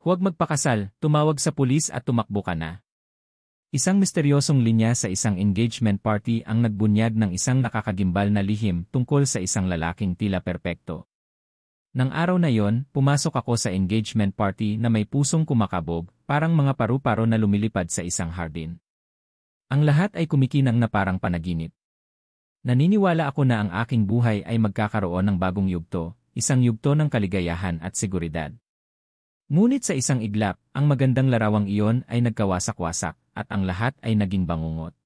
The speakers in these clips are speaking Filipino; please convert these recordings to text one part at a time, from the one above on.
Huwag magpakasal, tumawag sa pulis at tumakbo ka na. Isang misteryosong linya sa isang engagement party ang nagbunyag ng isang nakakagimbal na lihim tungkol sa isang lalaking tila perpekto. Nang araw na yon, pumasok ako sa engagement party na may pusong kumakabog, parang mga paru-paro na lumilipad sa isang hardin. Ang lahat ay kumikinang na parang panaginip. Naniniwala ako na ang aking buhay ay magkakaroon ng bagong yugto, isang yugto ng kaligayahan at seguridad. Ngunit sa isang iglap, ang magandang larawang iyon ay nagkawasak-wasak at ang lahat ay naging bangungot.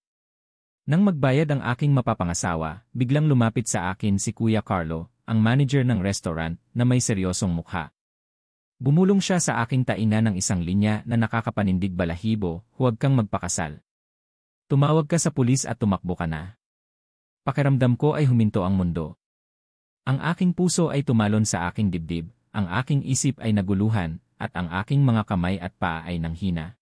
Nang magbayad ang aking mapapangasawa, biglang lumapit sa akin si Kuya Carlo, ang manager ng restaurant na may seryosong mukha. Bumulong siya sa aking tainga ng isang linya na nakakapanindig balahibo, huwag kang magpakasal. Tumawag ka sa pulis at tumakbo ka na. Pakiramdam ko ay huminto ang mundo. Ang aking puso ay tumalon sa aking dibdib, ang aking isip ay naguluhan, at ang aking mga kamay at paa ay nanghina.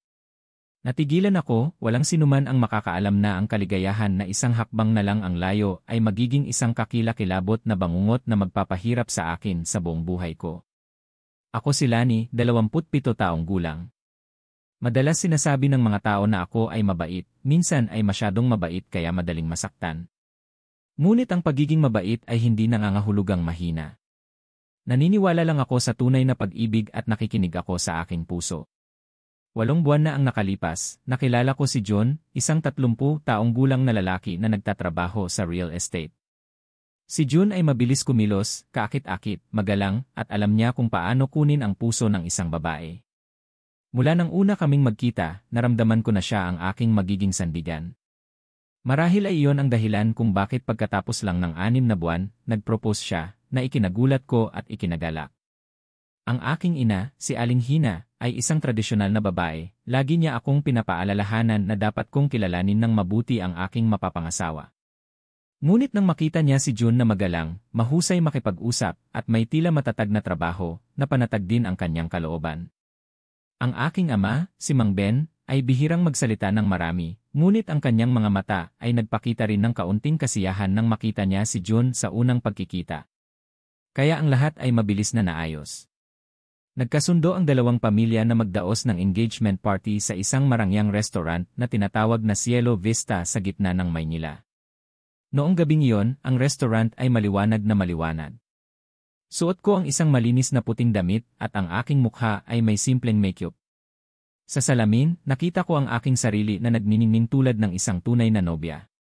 Natigilan ako, walang sinuman ang makakaalam na ang kaligayahan na isang hakbang na lang ang layo ay magiging isang kakilakilabot na bangungot na magpapahirap sa akin sa buong buhay ko. Ako si Lani, 27 taong gulang. Madalas sinasabi ng mga tao na ako ay mabait, minsan ay masyadong mabait kaya madaling masaktan. Ngunit ang pagiging mabait ay hindi nangangahulugang mahina. Naniniwala lang ako sa tunay na pag-ibig at nakikinig ako sa aking puso. 8 buwan na ang nakalipas, nakilala ko si John, isang 30 taong gulang na lalaki na nagtatrabaho sa real estate. Si John ay mabilis kumilos, kaakit-akit, magalang, at alam niya kung paano kunin ang puso ng isang babae. Mula nang una kaming magkita, naramdaman ko na siya ang aking magiging sandigan. Marahil ay iyon ang dahilan kung bakit pagkatapos lang ng 6 na buwan, nag-propose siya, na ikinagulat ko at ikinagalak. Ang aking ina, si Aling Hina, ay isang tradisyonal na babae, lagi niya akong pinapaalalahanan na dapat kong kilalanin ng mabuti ang aking mapapangasawa. Ngunit nang makita niya si June na magalang, mahusay makipag-usap, at may tila matatag na trabaho, napanatag din ang kanyang kalooban. Ang aking ama, si Mang Ben, ay bihirang magsalita ng marami, ngunit ang kanyang mga mata ay nagpakita rin ng kaunting kasiyahan nang makita niya si June sa unang pagkikita. Kaya ang lahat ay mabilis na naayos. Nagkasundo ang dalawang pamilya na magdaos ng engagement party sa isang marangyang restaurant na tinatawag na Cielo Vista sa gitna ng Maynila. Noong gabing iyon, ang restaurant ay maliwanag na maliwanag. Suot ko ang isang malinis na puting damit at ang aking mukha ay may simpleng makeup. Sa salamin, nakita ko ang aking sarili na nagniningning tulad ng isang tunay na nobya.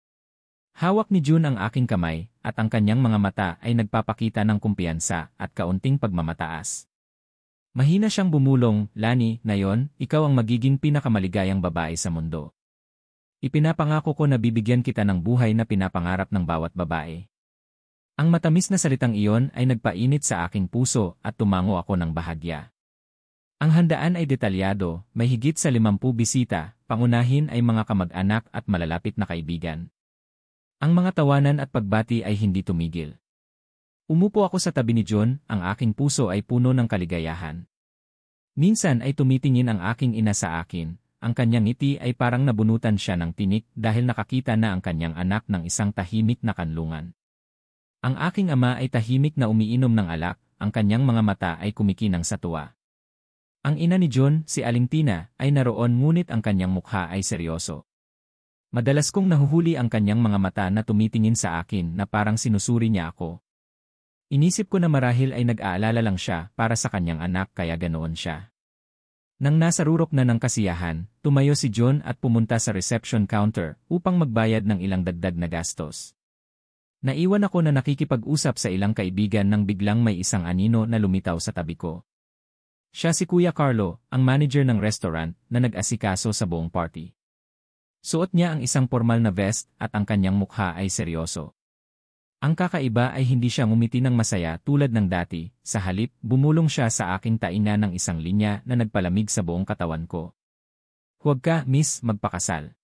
Hawak ni June ang aking kamay, at ang kanyang mga mata ay nagpapakita ng kumpiyansa at kaunting pagmamataas. Mahina siyang bumulong, Lani, ngayon, ikaw ang magiging pinakamaligayang babae sa mundo. Ipinapangako ko na bibigyan kita ng buhay na pinapangarap ng bawat babae. Ang matamis na salitang iyon ay nagpainit sa aking puso at tumango ako ng bahagya. Ang handaan ay detalyado, may higit sa 50 bisita, pangunahin ay mga kamag-anak at malalapit na kaibigan. Ang mga tawanan at pagbati ay hindi tumigil. Umupo ako sa tabi ni John, ang aking puso ay puno ng kaligayahan. Minsan ay tumitingin ang aking ina sa akin, ang kanyang ngiti ay parang nabunutan siya ng tinik dahil nakakita na ang kanyang anak ng isang tahimik na kanlungan. Ang aking ama ay tahimik na umiinom ng alak, ang kanyang mga mata ay kumikinang sa tuwa. Ang ina ni John, si Aling Tina, ay naroon ngunit ang kanyang mukha ay seryoso. Madalas kong nahuhuli ang kanyang mga mata na tumitingin sa akin na parang sinusuri niya ako. Inisip ko na marahil ay nag-aalala lang siya para sa kanyang anak kaya ganoon siya. Nang nasa rurok na ng kasiyahan, tumayo si John at pumunta sa reception counter upang magbayad ng ilang dagdag na gastos. Naiwan ako na nakikipag-usap sa ilang kaibigan nang biglang may isang anino na lumitaw sa tabi ko. Siya si Kuya Carlo, ang manager ng restaurant na nag-asikaso sa buong party. Suot niya ang isang formal na vest at ang kanyang mukha ay seryoso. Ang kakaiba ay hindi siya ngumiti ng masaya tulad ng dati, sa halip, bumulong siya sa aking tainga ng isang linya na nagpalamig sa buong katawan ko. Huwag ka, miss, magpakasal.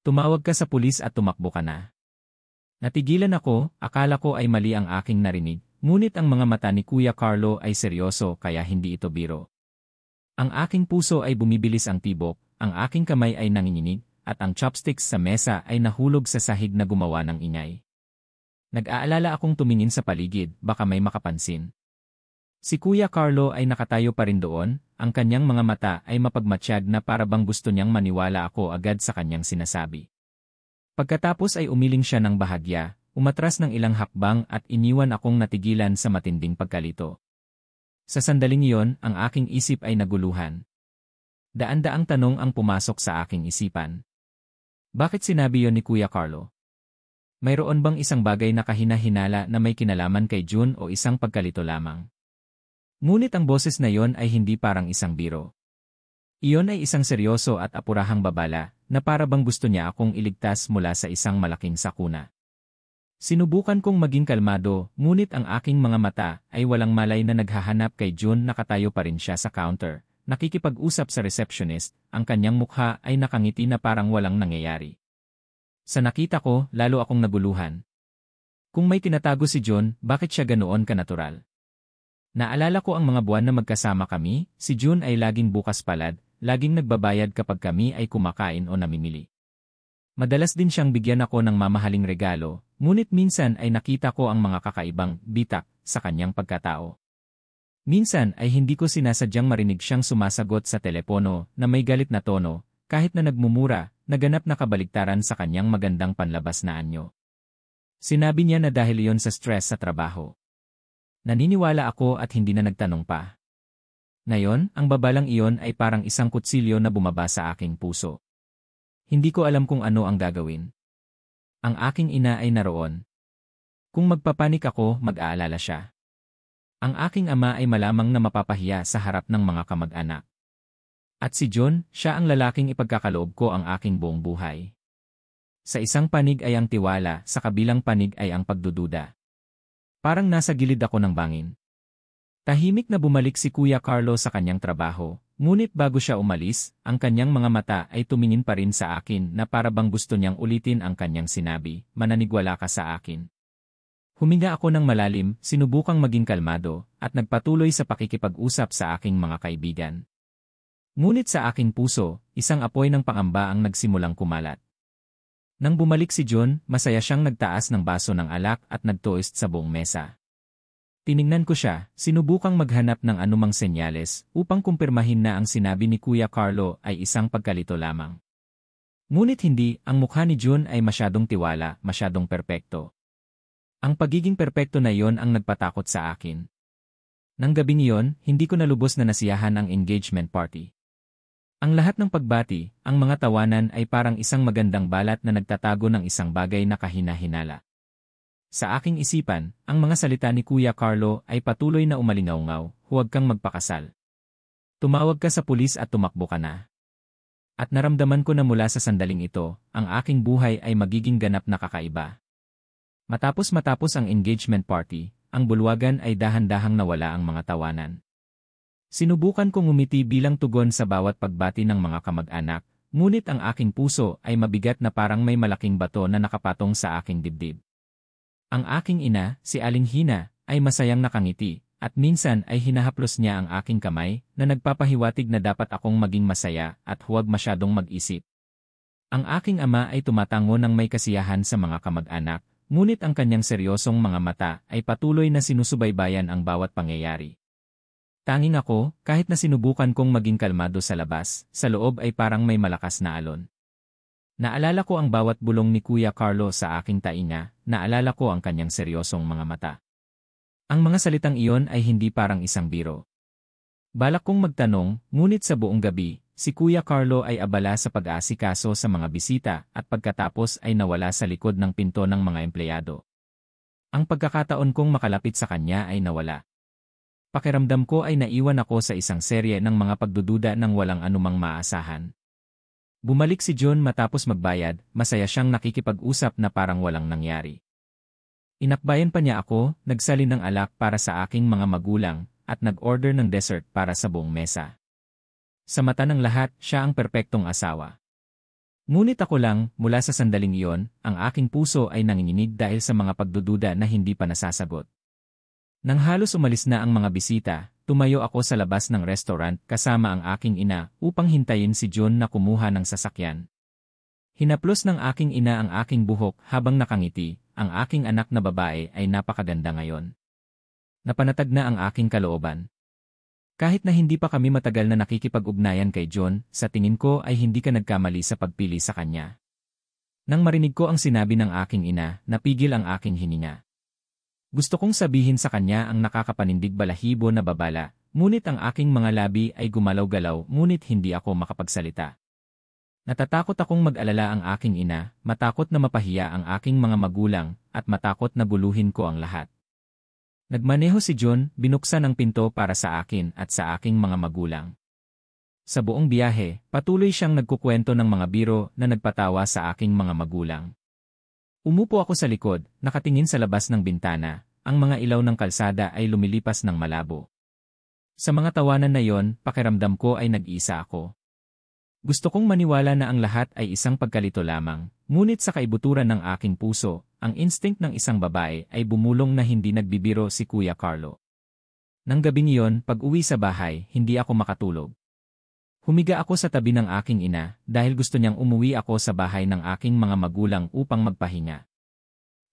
Tumawag ka sa pulis at tumakbo ka na. Natigilan ako, akala ko ay mali ang aking narinig, ngunit ang mga mata ni Kuya Carlo ay seryoso kaya hindi ito biro. Ang aking puso ay bumibilis ang tibok, ang aking kamay ay nanginginig, at ang chopsticks sa mesa ay nahulog sa sahig na gumawa ng ingay. Nag-aalala akong tumingin sa paligid, baka may makapansin. Si Kuya Carlo ay nakatayo pa rin doon, ang kanyang mga mata ay mapagmatsyag na para bang gusto niyang maniwala ako agad sa kanyang sinasabi. Pagkatapos ay umiling siya ng bahagya, umatras ng ilang hakbang at iniwan akong natigilan sa matinding pagkalito. Sa sandaling iyon, ang aking isip ay naguluhan. Daan-daang tanong ang pumasok sa aking isipan. Bakit sinabi yon ni Kuya Carlo? Mayroon bang isang bagay na kahina-hinala na may kinalaman kay June o isang pagkalito lamang? Ngunit ang boses na yon ay hindi parang isang biro. Iyon ay isang seryoso at apurahang babala na para bang gusto niya akong iligtas mula sa isang malaking sakuna. Sinubukan kong maging kalmado, ngunit ang aking mga mata ay walang malay na naghahanap kay June. Nakatayo pa rin siya sa counter, nakikipag-usap sa receptionist, ang kanyang mukha ay nakangiti na parang walang nangyayari. Sa nakita ko, lalo akong naguluhan. Kung may tinatago si June, bakit siya ganoon kanatural? Naalala ko ang mga buwan na magkasama kami, si June ay laging bukas palad, laging nagbabayad kapag kami ay kumakain o namimili. Madalas din siyang bigyan ako ng mamahaling regalo, ngunit minsan ay nakita ko ang mga kakaibang bitak sa kanyang pagkatao. Minsan ay hindi ko sinasadyang marinig siyang sumasagot sa telepono na may galit na tono, kahit na nagmumura, naganap na kabaligtaran sa kanyang magandang panlabas na anyo. Sinabi niya na dahil iyon sa stress sa trabaho. Naniniwala ako at hindi na nagtanong pa. Ngayon, ang babalang iyon ay parang isang kutsilyo na bumaba sa aking puso. Hindi ko alam kung ano ang gagawin. Ang aking ina ay naroon. Kung magpapanik ako, mag-aalala siya. Ang aking ama ay malamang na mapapahiya sa harap ng mga kamag-anak. At si John, siya ang lalaking ipagkakaloob ko ang aking buong buhay. Sa isang panig ay ang tiwala, sa kabilang panig ay ang pagdududa. Parang nasa gilid ako ng bangin. Tahimik na bumalik si Kuya Carlo sa kanyang trabaho, ngunit bago siya umalis, ang kanyang mga mata ay tumingin pa rin sa akin na para bang gusto niyang ulitin ang kanyang sinabi, mananigwala ka sa akin. Huminga ako ng malalim, sinubukang maging kalmado, at nagpatuloy sa pakikipag-usap sa aking mga kaibigan. Ngunit sa aking puso, isang apoy ng pangamba ang nagsimulang kumalat. Nang bumalik si John, masaya siyang nagtaas ng baso ng alak at nag-toast sa buong mesa. Tiningnan ko siya, sinubukang maghanap ng anumang senyales upang kumpirmahin na ang sinabi ni Kuya Carlo ay isang pagkalito lamang. Ngunit hindi, ang mukha ni John ay masyadong tiwala, masyadong perpekto. Ang pagiging perpekto na iyon ang nagpatakot sa akin. Nang gabing iyon, hindi ko na lubos na nasiyahan ang engagement party. Ang lahat ng pagbati, ang mga tawanan ay parang isang magandang balat na nagtatago ng isang bagay na kahina-hinala. Sa aking isipan, ang mga salita ni Kuya Carlo ay patuloy na umalingaw-ngaw, huwag kang magpakasal. Tumawag ka sa pulis at tumakbo ka na. At naramdaman ko na mula sa sandaling ito, ang aking buhay ay magiging ganap na kakaiba. Matapos ang engagement party, ang bulwagan ay dahan-dahang nawala ang mga tawanan. Sinubukan kong ngumiti bilang tugon sa bawat pagbati ng mga kamag-anak, ngunit ang aking puso ay mabigat na parang may malaking bato na nakapatong sa aking dibdib. Ang aking ina, si Aling Hina, ay masayang nakangiti, at minsan ay hinahaplos niya ang aking kamay na nagpapahiwatig na dapat akong maging masaya at huwag masyadong mag-isip. Ang aking ama ay tumatango ng may kasiyahan sa mga kamag-anak, ngunit ang kanyang seryosong mga mata ay patuloy na sinusubaybayan ang bawat pangyayari. Tanging ako, kahit na sinubukan kong maging kalmado sa labas, sa loob ay parang may malakas na alon. Naalala ko ang bawat bulong ni Kuya Carlo sa aking tainga, naalala ko ang kanyang seryosong mga mata. Ang mga salitang iyon ay hindi parang isang biro. Balak kong magtanong, ngunit sa buong gabi, si Kuya Carlo ay abala sa pag-aasikaso sa mga bisita at pagkatapos ay nawala sa likod ng pinto ng mga empleyado. Ang pagkakataon kong makalapit sa kanya ay nawala. Pakiramdam ko ay naiwan ako sa isang serye ng mga pagdududa ng walang anumang maasahan. Bumalik si John matapos magbayad, masaya siyang nakikipag-usap na parang walang nangyari. Inakbayan pa niya ako, nagsalin ng alak para sa aking mga magulang, at nag-order ng dessert para sa buong mesa. Sa mata ng lahat, siya ang perpektong asawa. Ngunit ako lang, mula sa sandaling iyon, ang aking puso ay nanginginig dahil sa mga pagdududa na hindi pa nasasagot. Nang halos umalis na ang mga bisita, tumayo ako sa labas ng restaurant kasama ang aking ina upang hintayin si John na kumuha ng sasakyan. Hinaplos ng aking ina ang aking buhok habang nakangiti, ang aking anak na babae ay napakaganda ngayon. Napanatag na ang aking kalooban. Kahit na hindi pa kami matagal na nakikipag-ugnayan kay John, sa tingin ko ay hindi ka nagkamali sa pagpili sa kanya. Nang marinig ko ang sinabi ng aking ina, napigil ang aking hininga. Gusto kong sabihin sa kanya ang nakakapanindig balahibo na babala, ngunit ang aking mga labi ay gumalaw-galaw ngunit hindi ako makapagsalita. Natatakot akong mag-alala ang aking ina, matakot na mapahiya ang aking mga magulang, at matakot na guluhin ko ang lahat. Nagmaneho si John, binuksan ang pinto para sa akin at sa aking mga magulang. Sa buong biyahe, patuloy siyang nagkukwento ng mga biro na nagpatawa sa aking mga magulang. Umupo ako sa likod, nakatingin sa labas ng bintana, ang mga ilaw ng kalsada ay lumilipas ng malabo. Sa mga tawanan na yon, pakiramdam ko ay nag-iisa ako. Gusto kong maniwala na ang lahat ay isang pagkalito lamang, ngunit sa kaibuturan ng aking puso, ang instinct ng isang babae ay bumulong na hindi nagbibiro si Kuya Carlo. Nang gabing iyon, pag-uwi sa bahay, hindi ako makatulog. Humiga ako sa tabi ng aking ina dahil gusto niyang umuwi ako sa bahay ng aking mga magulang upang magpahinga.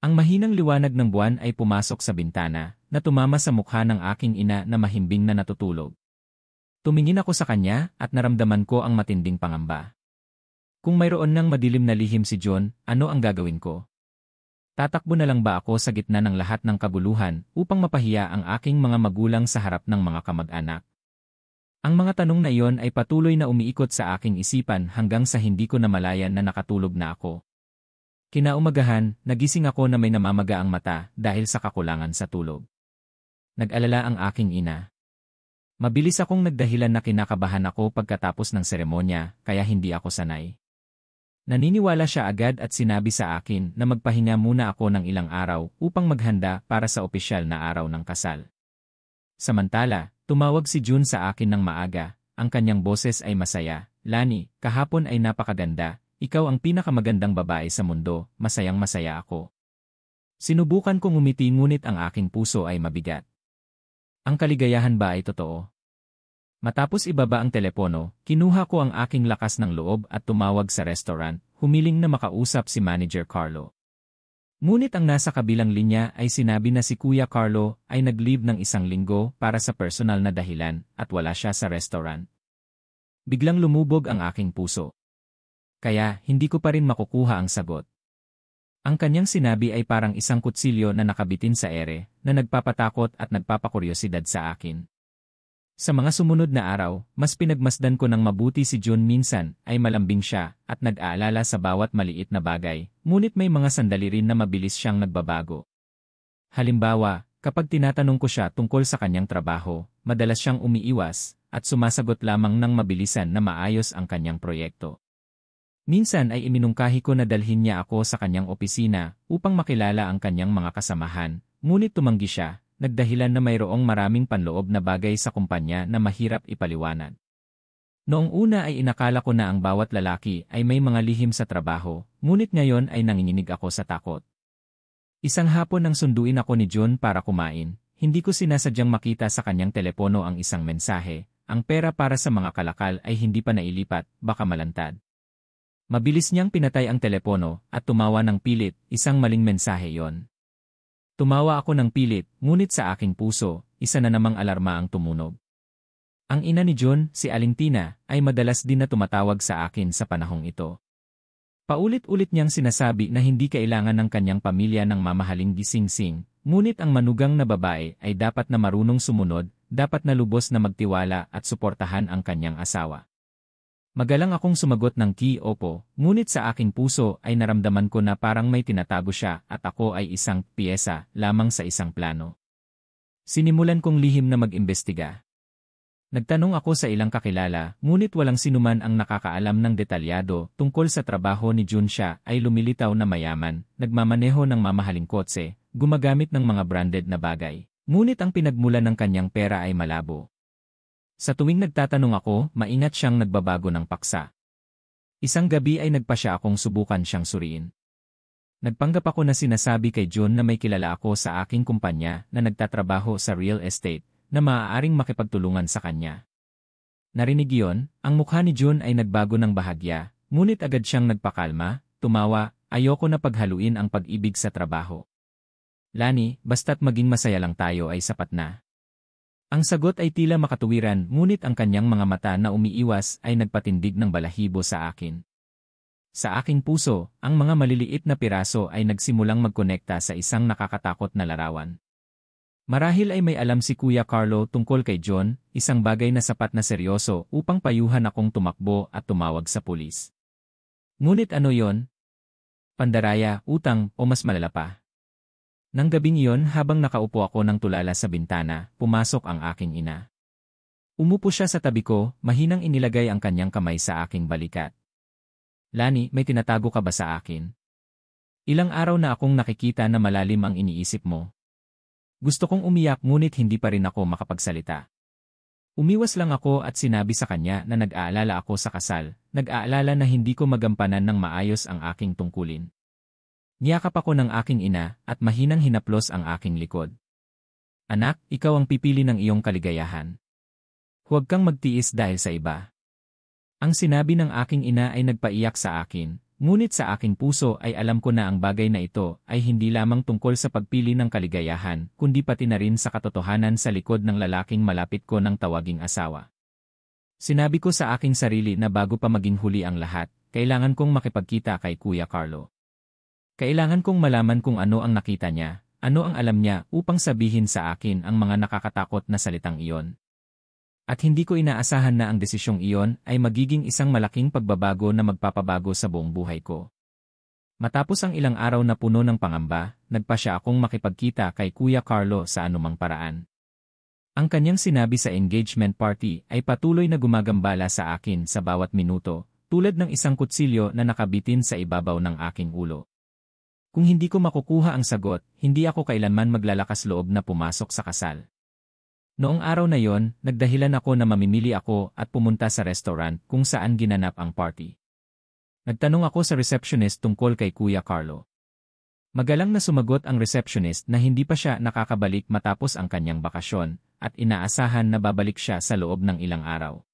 Ang mahinang liwanag ng buwan ay pumasok sa bintana, na tumama sa mukha ng aking ina na mahimbing na natutulog. Tumingin ako sa kanya at naramdaman ko ang matinding pangamba. Kung mayroon ng madilim na lihim si John, ano ang gagawin ko? Tatakbo na lang ba ako sa gitna ng lahat ng kaguluhan upang mapahiya ang aking mga magulang sa harap ng mga kamag-anak? Ang mga tanong na iyon ay patuloy na umiikot sa aking isipan hanggang sa hindi ko namalayan na nakatulog na ako. Kinaumagahan, nagising ako na may namamaga ang mata dahil sa kakulangan sa tulog. Nag-alala ang aking ina. Mabilis akong nagdahilan na kinakabahan ako pagkatapos ng seremonya, kaya hindi ako sanay. Naniniwala siya agad at sinabi sa akin na magpahinga muna ako ng ilang araw upang maghanda para sa opisyal na araw ng kasal. Samantala, tumawag si June sa akin ng maaga, ang kanyang boses ay masaya, "Lani, kahapon ay napakaganda, ikaw ang pinakamagandang babae sa mundo, masayang masaya ako." Sinubukan kong umiti ngunit ang aking puso ay mabigat. Ang kaligayahan ba ay totoo? Matapos ibaba ang telepono, kinuha ko ang aking lakas ng loob at tumawag sa restaurant, humiling na makausap si Manager Carlo. Ngunit ang nasa kabilang linya ay sinabi na si Kuya Carlo ay nag-leave ng 1 linggo para sa personal na dahilan at wala siya sa restaurant. Biglang lumubog ang aking puso. Kaya, hindi ko pa rin makukuha ang sagot. Ang kanyang sinabi ay parang isang kutsilyo na nakabitin sa ere, na nagpapatakot at nagpapakuryosidad sa akin. Sa mga sumunod na araw, mas pinagmasdan ko ng mabuti si John. Minsan ay malambing siya at nag-aalala sa bawat maliit na bagay, ngunit may mga sandali rin na mabilis siyang nagbabago. Halimbawa, kapag tinatanong ko siya tungkol sa kanyang trabaho, madalas siyang umiiwas at sumasagot lamang ng mabilisan na maayos ang kanyang proyekto. Minsan ay iminungkahi ko na dalhin niya ako sa kanyang opisina upang makilala ang kanyang mga kasamahan, ngunit tumanggi siya. Nagdahilan na mayroong maraming panloob na bagay sa kumpanya na mahirap ipaliwanag. Noong una ay inakala ko na ang bawat lalaki ay may mga lihim sa trabaho, ngunit ngayon ay nanginginig ako sa takot. Isang hapon nang sunduin ako ni John para kumain, hindi ko sinasadyang makita sa kanyang telepono ang isang mensahe, ang pera para sa mga kalakal ay hindi pa nailipat, baka malantad. Mabilis niyang pinatay ang telepono at tumawa ng pilit, isang maling mensahe yon. Tumawa ako ng pilit, ngunit sa aking puso, isa na namang alarma ang tumunog. Ang ina ni John, si Aling Tina, ay madalas din na tumatawag sa akin sa panahong ito. Paulit-ulit niyang sinasabi na hindi kailangan ng kanyang pamilya ng mamahaling gising-sing, ngunit ang manugang na babae ay dapat na marunong sumunod, dapat na lubos na magtiwala at suportahan ang kanyang asawa. Magalang akong sumagot ng opo, ngunit sa aking puso ay naramdaman ko na parang may tinatago siya at ako ay isang piyesa lamang sa isang plano. Sinimulan kong lihim na mag-imbestiga. Nagtanong ako sa ilang kakilala, ngunit walang sinuman ang nakakaalam ng detalyado tungkol sa trabaho ni June. Siya ay lumilitaw na mayaman, nagmamaneho ng mamahaling kotse, gumagamit ng mga branded na bagay. Ngunit ang pinagmulan ng kanyang pera ay malabo. Sa tuwing nagtatanong ako, maingat siyang nagbabago ng paksa. Isang gabi ay nagpasya akong subukan siyang suriin. Nagpanggap ako na sinasabi kay John na may kilala ako sa aking kumpanya na nagtatrabaho sa real estate na maaaring makipagtulungan sa kanya. Narinig iyon, ang mukha ni John ay nagbago ng bahagya, ngunit agad siyang nagpakalma, tumawa, ayoko na paghaluin ang pag-ibig sa trabaho. Lani, basta't maging masaya lang tayo ay sapat na. Ang sagot ay tila makatuwiran, ngunit ang kanyang mga mata na umiiwas ay nagpatindig ng balahibo sa akin. Sa aking puso, ang mga maliliit na piraso ay nagsimulang magkonekta sa isang nakakatakot na larawan. Marahil ay may alam si Kuya Carlo tungkol kay John, isang bagay na sapat na seryoso upang payuhan akong tumakbo at tumawag sa pulis. Ngunit ano yon? Pandaraya, utang, o mas malala pa? Nang gabing iyon, habang nakaupo ako ng tulala sa bintana, pumasok ang aking ina. Umupo siya sa tabi ko, mahinang inilagay ang kanyang kamay sa aking balikat. Lani, may tinatago ka ba sa akin? Ilang araw na akong nakikita na malalim ang iniisip mo. Gusto kong umiyak ngunit hindi pa rin ako makapagsalita. Umiwas lang ako at sinabi sa kanya na nag-aalala ako sa kasal, nag-aalala na hindi ko magampanan ng maayos ang aking tungkulin. Niyakap ako ng aking ina at mahinang hinaplos ang aking likod. Anak, ikaw ang pipili ng iyong kaligayahan. Huwag kang magtiis dahil sa iba. Ang sinabi ng aking ina ay nagpaiyak sa akin, ngunit sa aking puso ay alam ko na ang bagay na ito ay hindi lamang tungkol sa pagpili ng kaligayahan, kundi pati na rin sa katotohanan sa likod ng lalaking malapit ko ng tawaging asawa. Sinabi ko sa aking sarili na bago pa maging huli ang lahat, kailangan kong makipagkita kay Kuya Carlo. Kailangan kong malaman kung ano ang nakita niya, ano ang alam niya upang sabihin sa akin ang mga nakakatakot na salitang iyon. At hindi ko inaasahan na ang desisyong iyon ay magiging isang malaking pagbabago na magpapabago sa buong buhay ko. Matapos ang ilang araw na puno ng pangamba, nagpasya akong makipagkita kay Kuya Carlo sa anumang paraan. Ang kanyang sinabi sa engagement party ay patuloy na gumagambala sa akin sa bawat minuto, tulad ng isang kutsilyo na nakabitin sa ibabaw ng aking ulo. Kung hindi ko makukuha ang sagot, hindi ako kailanman maglalakas loob na pumasok sa kasal. Noong araw na yon, nagdahilan ako na mamimili ako at pumunta sa restaurant kung saan ginanap ang party. Nagtanong ako sa receptionist tungkol kay Kuya Carlo. Magalang na sumagot ang receptionist na hindi pa siya nakakabalik matapos ang kanyang bakasyon at inaasahan na babalik siya sa loob ng ilang araw.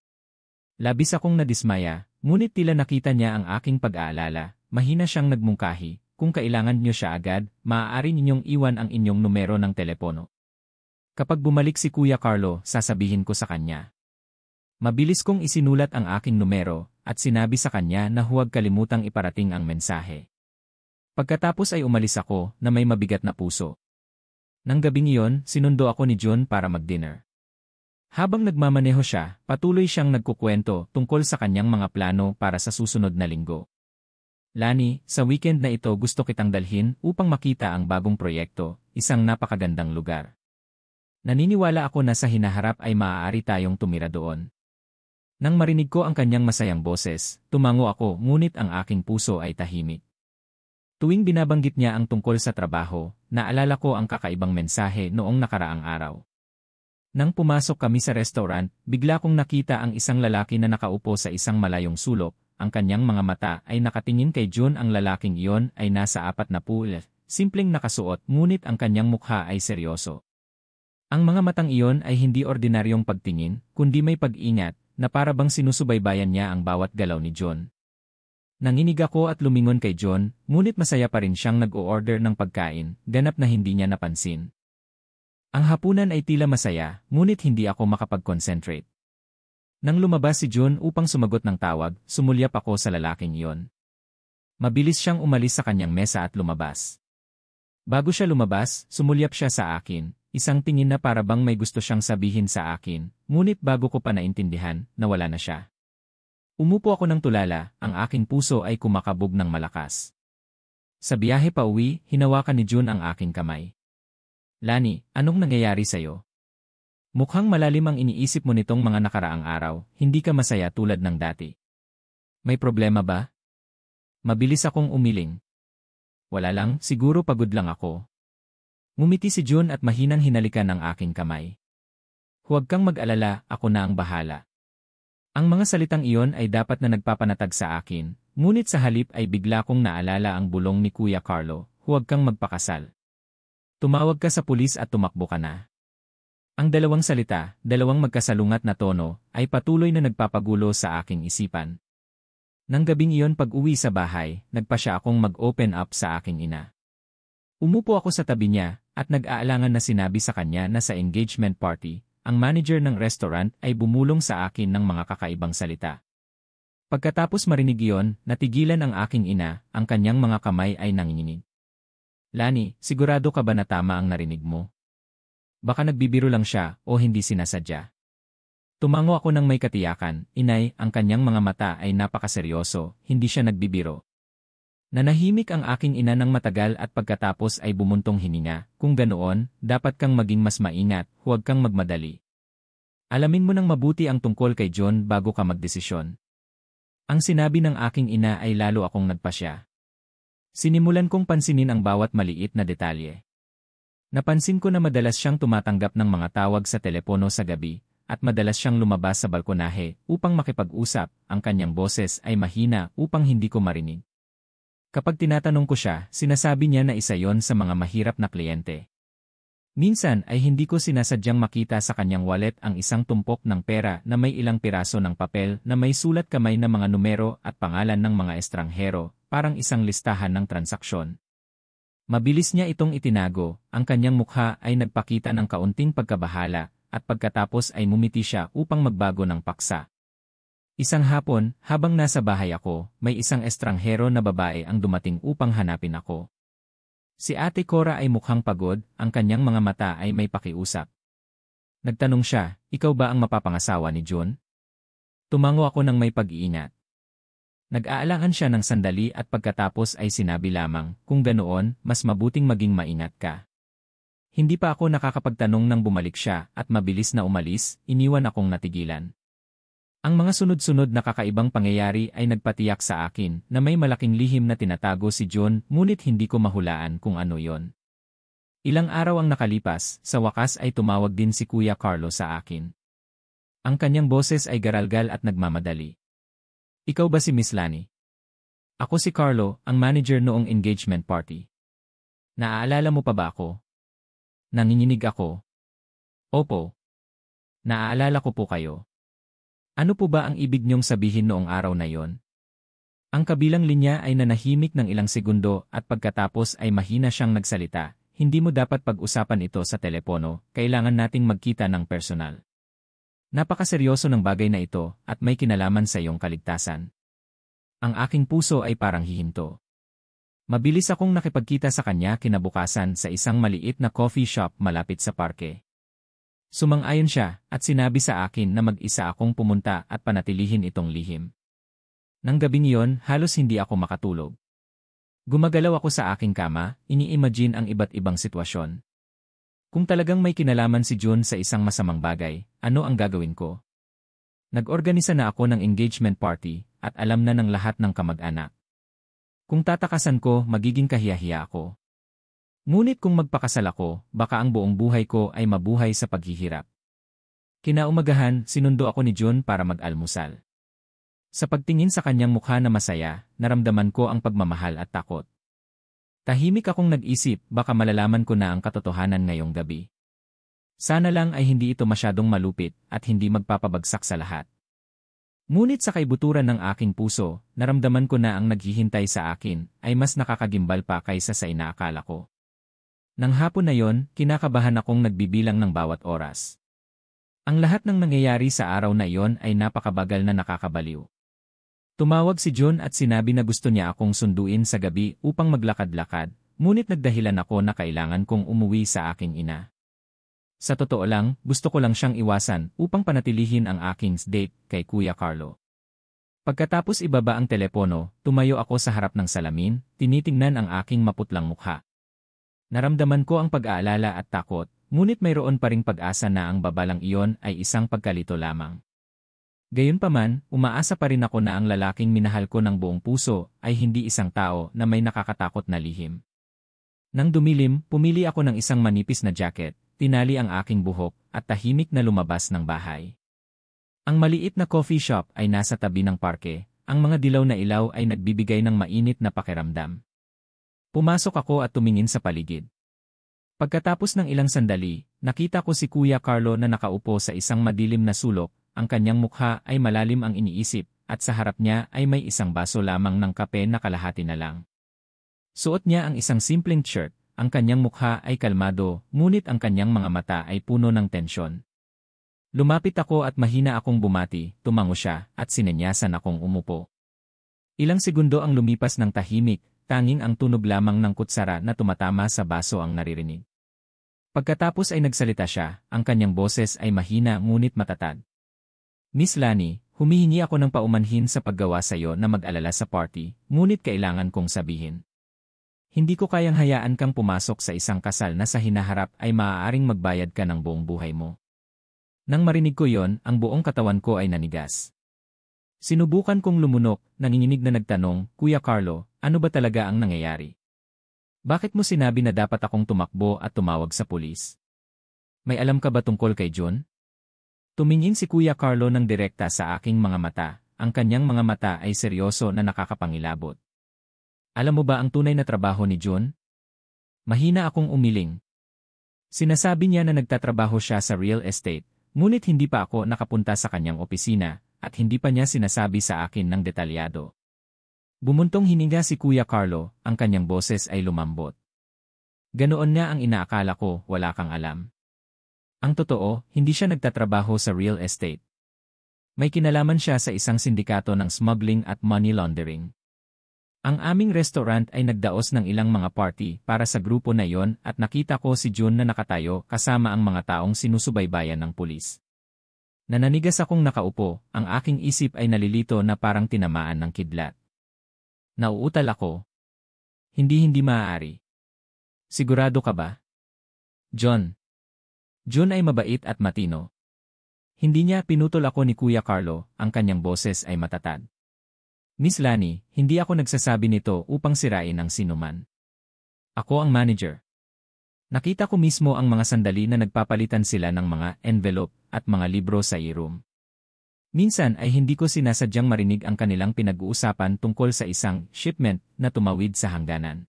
Labis akong nadismaya, ngunit tila nakita niya ang aking pag-aalala, mahina siyang nagmungkahi. Kung kailangan niyo siya agad, maaari ninyong iwan ang inyong numero ng telepono. Kapag bumalik si Kuya Carlo, sasabihin ko sa kanya. Mabilis kong isinulat ang aking numero at sinabi sa kanya na huwag kalimutang iparating ang mensahe. Pagkatapos ay umalis ako na may mabigat na puso. Nang gabing iyon, sinundo ako ni John para mag-dinner. Habang nagmamaneho siya, patuloy siyang nagkukwento tungkol sa kanyang mga plano para sa susunod na linggo. Lani, sa weekend na ito gusto kitang dalhin upang makita ang bagong proyekto, isang napakagandang lugar. Naniniwala ako na sa hinaharap ay maaari tayong tumira doon. Nang marinig ko ang kanyang masayang boses, tumango ako ngunit ang aking puso ay tahimik. Tuwing binabanggit niya ang tungkol sa trabaho, naalala ko ang kakaibang mensahe noong nakaraang araw. Nang pumasok kami sa restaurant, bigla kong nakita ang isang lalaki na nakaupo sa isang malayong sulok. Ang kanyang mga mata ay nakatingin kay John. Ang lalaking iyon ay nasa 40, simpleng nakasuot ngunit ang kanyang mukha ay seryoso. Ang mga matang iyon ay hindi ordinaryong pagtingin, kundi may pag-ingat, na para bang sinusubaybayan niya ang bawat galaw ni John. Nanginig ako at lumingon kay John, ngunit masaya pa rin siyang nag-o-order ng pagkain, ganap na hindi niya napansin. Ang hapunan ay tila masaya, ngunit hindi ako makapag-concentrate. Nang lumabas si John upang sumagot ng tawag, sumulyap ako sa lalaking iyon. Mabilis siyang umalis sa kanyang mesa at lumabas. Bago siya lumabas, sumulyap siya sa akin, isang tingin na para bang may gusto siyang sabihin sa akin, ngunit bago ko pa naintindihan, nawala na siya. Umupo ako ng tulala, ang aking puso ay kumakabog ng malakas. Sa biyahe pa uwi, hinawakan ni John ang aking kamay. Lani, anong nangyayari sa'yo? Mukhang malalim ang iniisip mo nitong mga nakaraang araw, hindi ka masaya tulad ng dati. May problema ba? Mabilis akong umiling. Wala lang, siguro pagod lang ako. Ngumiti si John at mahinang hinalikan ang aking kamay. Huwag kang mag-alala, ako na ang bahala. Ang mga salitang iyon ay dapat na nagpapanatag sa akin, ngunit sa halip ay bigla kong naalala ang bulong ni Kuya Carlo, huwag kang magpakasal. Tumawag ka sa pulis at tumakbo ka na. Ang dalawang salita, dalawang magkasalungat na tono, ay patuloy na nagpapagulo sa aking isipan. Nang gabing iyon pag-uwi sa bahay, nagpasya akong mag-open up sa aking ina. Umupo ako sa tabi niya, at nag-aalangan na sinabi sa kanya na sa engagement party, ang manager ng restaurant ay bumulong sa akin ng mga kakaibang salita. Pagkatapos marinig iyon, natigilan ang aking ina, ang kanyang mga kamay ay nanginginig. Lani, sigurado ka ba na tama ang narinig mo? Baka nagbibiro lang siya o hindi sinasadya. Tumango ako ng may katiyakan, inay, ang kanyang mga mata ay napakaseryoso, hindi siya nagbibiro. Nanahimik ang aking ina ng matagal at pagkatapos ay bumuntong hininga, kung ganoon, dapat kang maging mas maingat, huwag kang magmadali. Alamin mo nang mabuti ang tungkol kay John bago ka magdesisyon. Ang sinabi ng aking ina ay lalo akong nagpasya. Sinimulan kong pansinin ang bawat maliit na detalye. Napansin ko na madalas siyang tumatanggap ng mga tawag sa telepono sa gabi, at madalas siyang lumabas sa balkonahe upang makipag-usap, ang kanyang boses ay mahina upang hindi ko marinig. Kapag tinatanong ko siya, sinasabi niya na isa yon sa mga mahirap na kliyente. Minsan ay hindi ko sinasadyang makita sa kanyang wallet ang isang tumpok ng pera na may ilang piraso ng papel na may sulat kamay na mga numero at pangalan ng mga estranghero, parang isang listahan ng transaksyon. Mabilis niya itong itinago, ang kanyang mukha ay nagpakita ng kaunting pagkabahala, at pagkatapos ay mumiti siya upang magbago ng paksa. Isang hapon, habang nasa bahay ako, may isang estranghero na babae ang dumating upang hanapin ako. Si Ate Cora ay mukhang pagod, ang kanyang mga mata ay may pakiusap. Nagtanong siya, ikaw ba ang mapapangasawa ni John? Tumango ako ng may pag-iingat. Nag-aalangan siya ng sandali at pagkatapos ay sinabi lamang, kung ganoon, mas mabuting maging maingat ka. Hindi pa ako nakakapagtanong nang bumalik siya at mabilis na umalis, iniwan akong natigilan. Ang mga sunod-sunod na kakaibang pangyayari ay nagpatiyak sa akin na may malaking lihim na tinatago si John, ngunit hindi ko mahulaan kung ano yon. Ilang araw ang nakalipas, sa wakas ay tumawag din si Kuya Carlo sa akin. Ang kanyang boses ay garalgal at nagmamadali. Ikaw ba si Miss Lani? Ako si Carlo, ang manager noong engagement party. Naaalala mo pa ba ako? Nanginginig ako. Opo. Naaalala ko po kayo. Ano po ba ang ibig niyong sabihin noong araw na yon? Ang kabilang linya ay nanahimik ng ilang segundo at pagkatapos ay mahina siyang nagsalita. Hindi mo dapat pag-usapan ito sa telepono, kailangan nating magkita ng personal. Napakaseryoso ng bagay na ito at may kinalaman sa iyong kaligtasan. Ang aking puso ay parang hihinto. Mabilis akong nakipagkita sa kanya kinabukasan sa isang maliit na coffee shop malapit sa parke. Sumang-ayon siya at sinabi sa akin na mag-isa akong pumunta at panatilihin itong lihim. Nang gabing iyon, halos hindi ako makatulog. Gumagalaw ako sa aking kama, ini-imagine ang iba't ibang sitwasyon. Kung talagang may kinalaman si John sa isang masamang bagay, ano ang gagawin ko? Nag-organisa na ako ng engagement party at alam na ng lahat ng kamag-anak. Kung tatakasan ko, magiging kahiyahiya ako. Ngunit kung magpakasal ako, baka ang buong buhay ko ay mabuhay sa paghihirap. Kinaumagahan, sinundo ako ni John para mag-almusal. Sa pagtingin sa kanyang mukha na masaya, naramdaman ko ang pagmamahal at takot. Tahimik akong nag-isip, baka malalaman ko na ang katotohanan ngayong gabi. Sana lang ay hindi ito masyadong malupit at hindi magpapabagsak sa lahat. Ngunit sa kaibuturan ng aking puso, naramdaman ko na ang naghihintay sa akin ay mas nakakagimbal pa kaysa sa inaakala ko. Nang hapon na yon, kinakabahan akong nagbibilang ng bawat oras. Ang lahat ng nangyayari sa araw na iyon ay napakabagal na nakakabaliw. Tumawag si John at sinabi na gusto niya akong sunduin sa gabi upang maglakad-lakad, ngunit nagdahilan ako na kailangan kong umuwi sa aking ina. Sa totoo lang, gusto ko lang siyang iwasan upang panatilihin ang aking date kay Kuya Carlo. Pagkatapos ibaba ang telepono, tumayo ako sa harap ng salamin, tinitingnan ang aking maputlang mukha. Naramdaman ko ang pag-aalala at takot, ngunit mayroon pa ring pag-asa na ang babalang iyon ay isang pagkalito lamang. Gayunpaman, umaasa pa rin ako na ang lalaking minahal ko ng buong puso ay hindi isang tao na may nakakatakot na lihim. Nang dumilim, pumili ako ng isang manipis na jacket, tinali ang aking buhok, at tahimik na lumabas ng bahay. Ang maliit na coffee shop ay nasa tabi ng parke, ang mga dilaw na ilaw ay nagbibigay ng mainit na pakiramdam. Pumasok ako at tumingin sa paligid. Pagkatapos ng ilang sandali, nakita ko si Kuya Carlo na nakaupo sa isang madilim na sulok, ang kanyang mukha ay malalim ang iniisip, at sa harap niya ay may isang baso lamang ng kape na kalahati na lang. Suot niya ang isang simpleng shirt, ang kanyang mukha ay kalmado, ngunit ang kanyang mga mata ay puno ng tensyon. Lumapit ako at mahina akong bumati, tumango siya, at sinenyasan akong umupo. Ilang segundo ang lumipas ng tahimik, tanging ang tunog lamang ng kutsara na tumatama sa baso ang naririnig. Pagkatapos ay nagsalita siya, ang kanyang boses ay mahina ngunit matatag. Miss Lani, humihingi ako ng paumanhin sa paggawa sa iyo na mag-alala sa party, ngunit kailangan kong sabihin. Hindi ko kayang hayaan kang pumasok sa isang kasal na sa hinaharap ay maaaring magbayad ka ng buong buhay mo. Nang marinig ko yon, ang buong katawan ko ay nanigas. Sinubukan kong lumunok, nanginginig na nagtanong, Kuya Carlo, ano ba talaga ang nangyayari? Bakit mo sinabi na dapat akong tumakbo at tumawag sa pulis? May alam ka ba tungkol kay June? Tumingin si Kuya Carlo ng direkta sa aking mga mata, ang kanyang mga mata ay seryoso na nakakapangilabot. Alam mo ba ang tunay na trabaho ni June? Mahina akong umiling. Sinasabi niya na nagtatrabaho siya sa real estate, ngunit hindi pa ako nakapunta sa kanyang opisina, at hindi pa niya sinasabi sa akin ng detalyado. Bumuntong hininga si Kuya Carlo, ang kanyang boses ay lumambot. Ganoon nga ang inaakala ko, wala kang alam. Ang totoo, hindi siya nagtatrabaho sa real estate. May kinalaman siya sa isang sindikato ng smuggling at money laundering. Ang aming restaurant ay nagdaos ng ilang mga party para sa grupo na yon at nakita ko si June na nakatayo kasama ang mga taong sinusubaybayan ng pulis. Nananigas akong nakaupo, ang aking isip ay nalilito na parang tinamaan ng kidlat. Nauutal ako. Hindi maaari. Sigurado ka ba? John. June ay mabait at matino. Hindi niya pinutol ako ni Kuya Carlo, ang kanyang boses ay matatag. Miss Lani, hindi ako nagsasabi nito upang sirain ang sinuman. Ako ang manager. Nakita ko mismo ang mga sandali na nagpapalitan sila ng mga envelope at mga libro sa e-room. Minsan ay hindi ko sinasadyang marinig ang kanilang pinag-uusapan tungkol sa isang shipment na tumawid sa hangganan.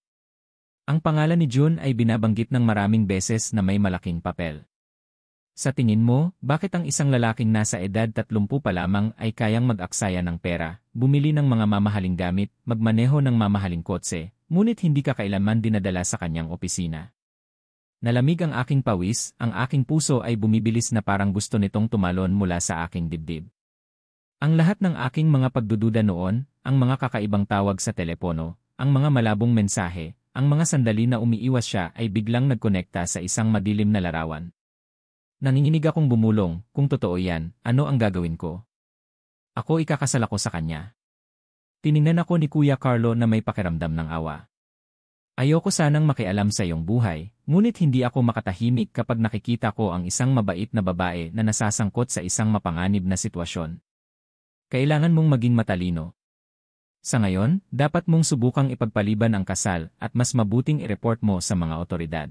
Ang pangalan ni June ay binabanggit ng maraming beses na may malaking papel. Sa tingin mo, bakit ang isang lalaking nasa edad 30 pa lamang ay kayang mag-aksaya ng pera, bumili ng mga mamahaling gamit, magmaneho ng mamahaling kotse, ngunit hindi ka kailanman dinadala sa kanyang opisina? Nalamig ang aking pawis, ang aking puso ay bumibilis na parang gusto nitong tumalon mula sa aking dibdib. Ang lahat ng aking mga pagdududa noon, ang mga kakaibang tawag sa telepono, ang mga malabong mensahe, ang mga sandali na umiiwas siya ay biglang nagkonekta sa isang madilim na larawan. Nanginginig akong bumulong, kung totoo yan, ano ang gagawin ko? Ako ikakasal ako sa kanya. Tiningnan ako ni Kuya Carlo na may pakiramdam ng awa. Ayoko sanang makialam sa iyong buhay, ngunit hindi ako makatahimik kapag nakikita ko ang isang mabait na babae na nasasangkot sa isang mapanganib na sitwasyon. Kailangan mong maging matalino. Sa ngayon, dapat mong subukang ipagpaliban ang kasal at mas mabuting i-report mo sa mga otoridad.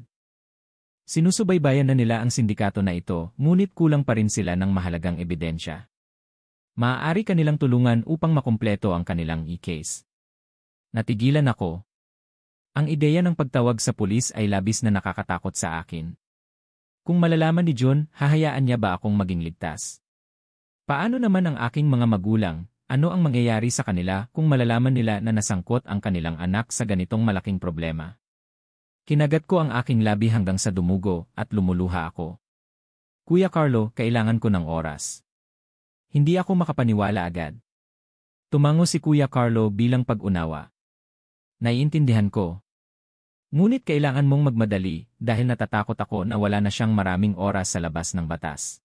Sinusubaybayan na nila ang sindikato na ito, ngunit kulang pa rin sila ng mahalagang ebidensya. Maaari kanilang tulungan upang makumpleto ang kanilang e-case. Natigilan ako. Ang ideya ng pagtawag sa pulis ay labis na nakakatakot sa akin. Kung malalaman ni John, hahayaan niya ba akong maging ligtas? Paano naman ang aking mga magulang? Ano ang mangyayari sa kanila kung malalaman nila na nasangkot ang kanilang anak sa ganitong malaking problema? Kinagat ko ang aking labi hanggang sa dumugo at lumuluha ako. Kuya Carlo, kailangan ko ng oras. Hindi ako makapaniwala agad. Tumango si Kuya Carlo bilang pag-unawa. Naiintindihan ko. Ngunit kailangan mong magmadali dahil natatakot ako na wala na siyang maraming oras sa labas ng batas.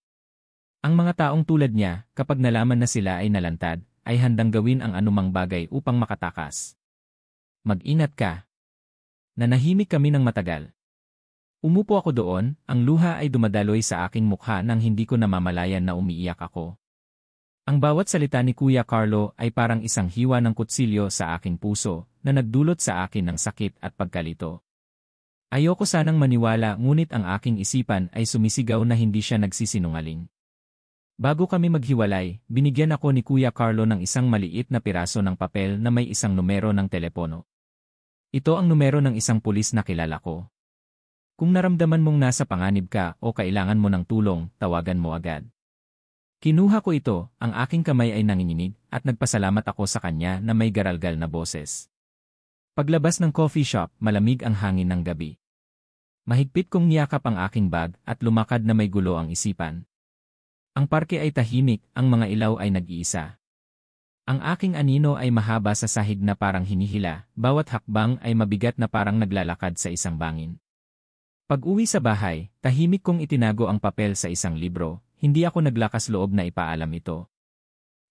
Ang mga taong tulad niya, kapag nalaman na sila ay nalantad, ay handang gawin ang anumang bagay upang makatakas. Mag-ingat ka. Nanahimik kami ng matagal. Umupo ako doon, ang luha ay dumadaloy sa aking mukha nang hindi ko namamalayan na umiiyak ako. Ang bawat salita ni Kuya Carlo ay parang isang hiwa ng kutsilyo sa aking puso na nagdulot sa akin ng sakit at pagkalito. Ayoko sanang maniwala ngunit ang aking isipan ay sumisigaw na hindi siya nagsisinungaling. Bago kami maghiwalay, binigyan ako ni Kuya Carlo ng isang maliit na piraso ng papel na may isang numero ng telepono. Ito ang numero ng isang pulis na kilala ko. Kung naramdaman mong nasa panganib ka o kailangan mo ng tulong, tawagan mo agad. Kinuha ko ito, ang aking kamay ay nanginginig, at nagpasalamat ako sa kanya na may garalgal na boses. Paglabas ng coffee shop, malamig ang hangin ng gabi. Mahigpit kong niyakap ang aking bag at lumakad na may gulo ang isipan. Ang parke ay tahimik, ang mga ilaw ay nag-iisa. Ang aking anino ay mahaba sa sahig na parang hinihila, bawat hakbang ay mabigat na parang naglalakad sa isang bangin. Pag-uwi sa bahay, tahimik kong itinago ang papel sa isang libro, hindi ako naglakas loob na ipaalam ito.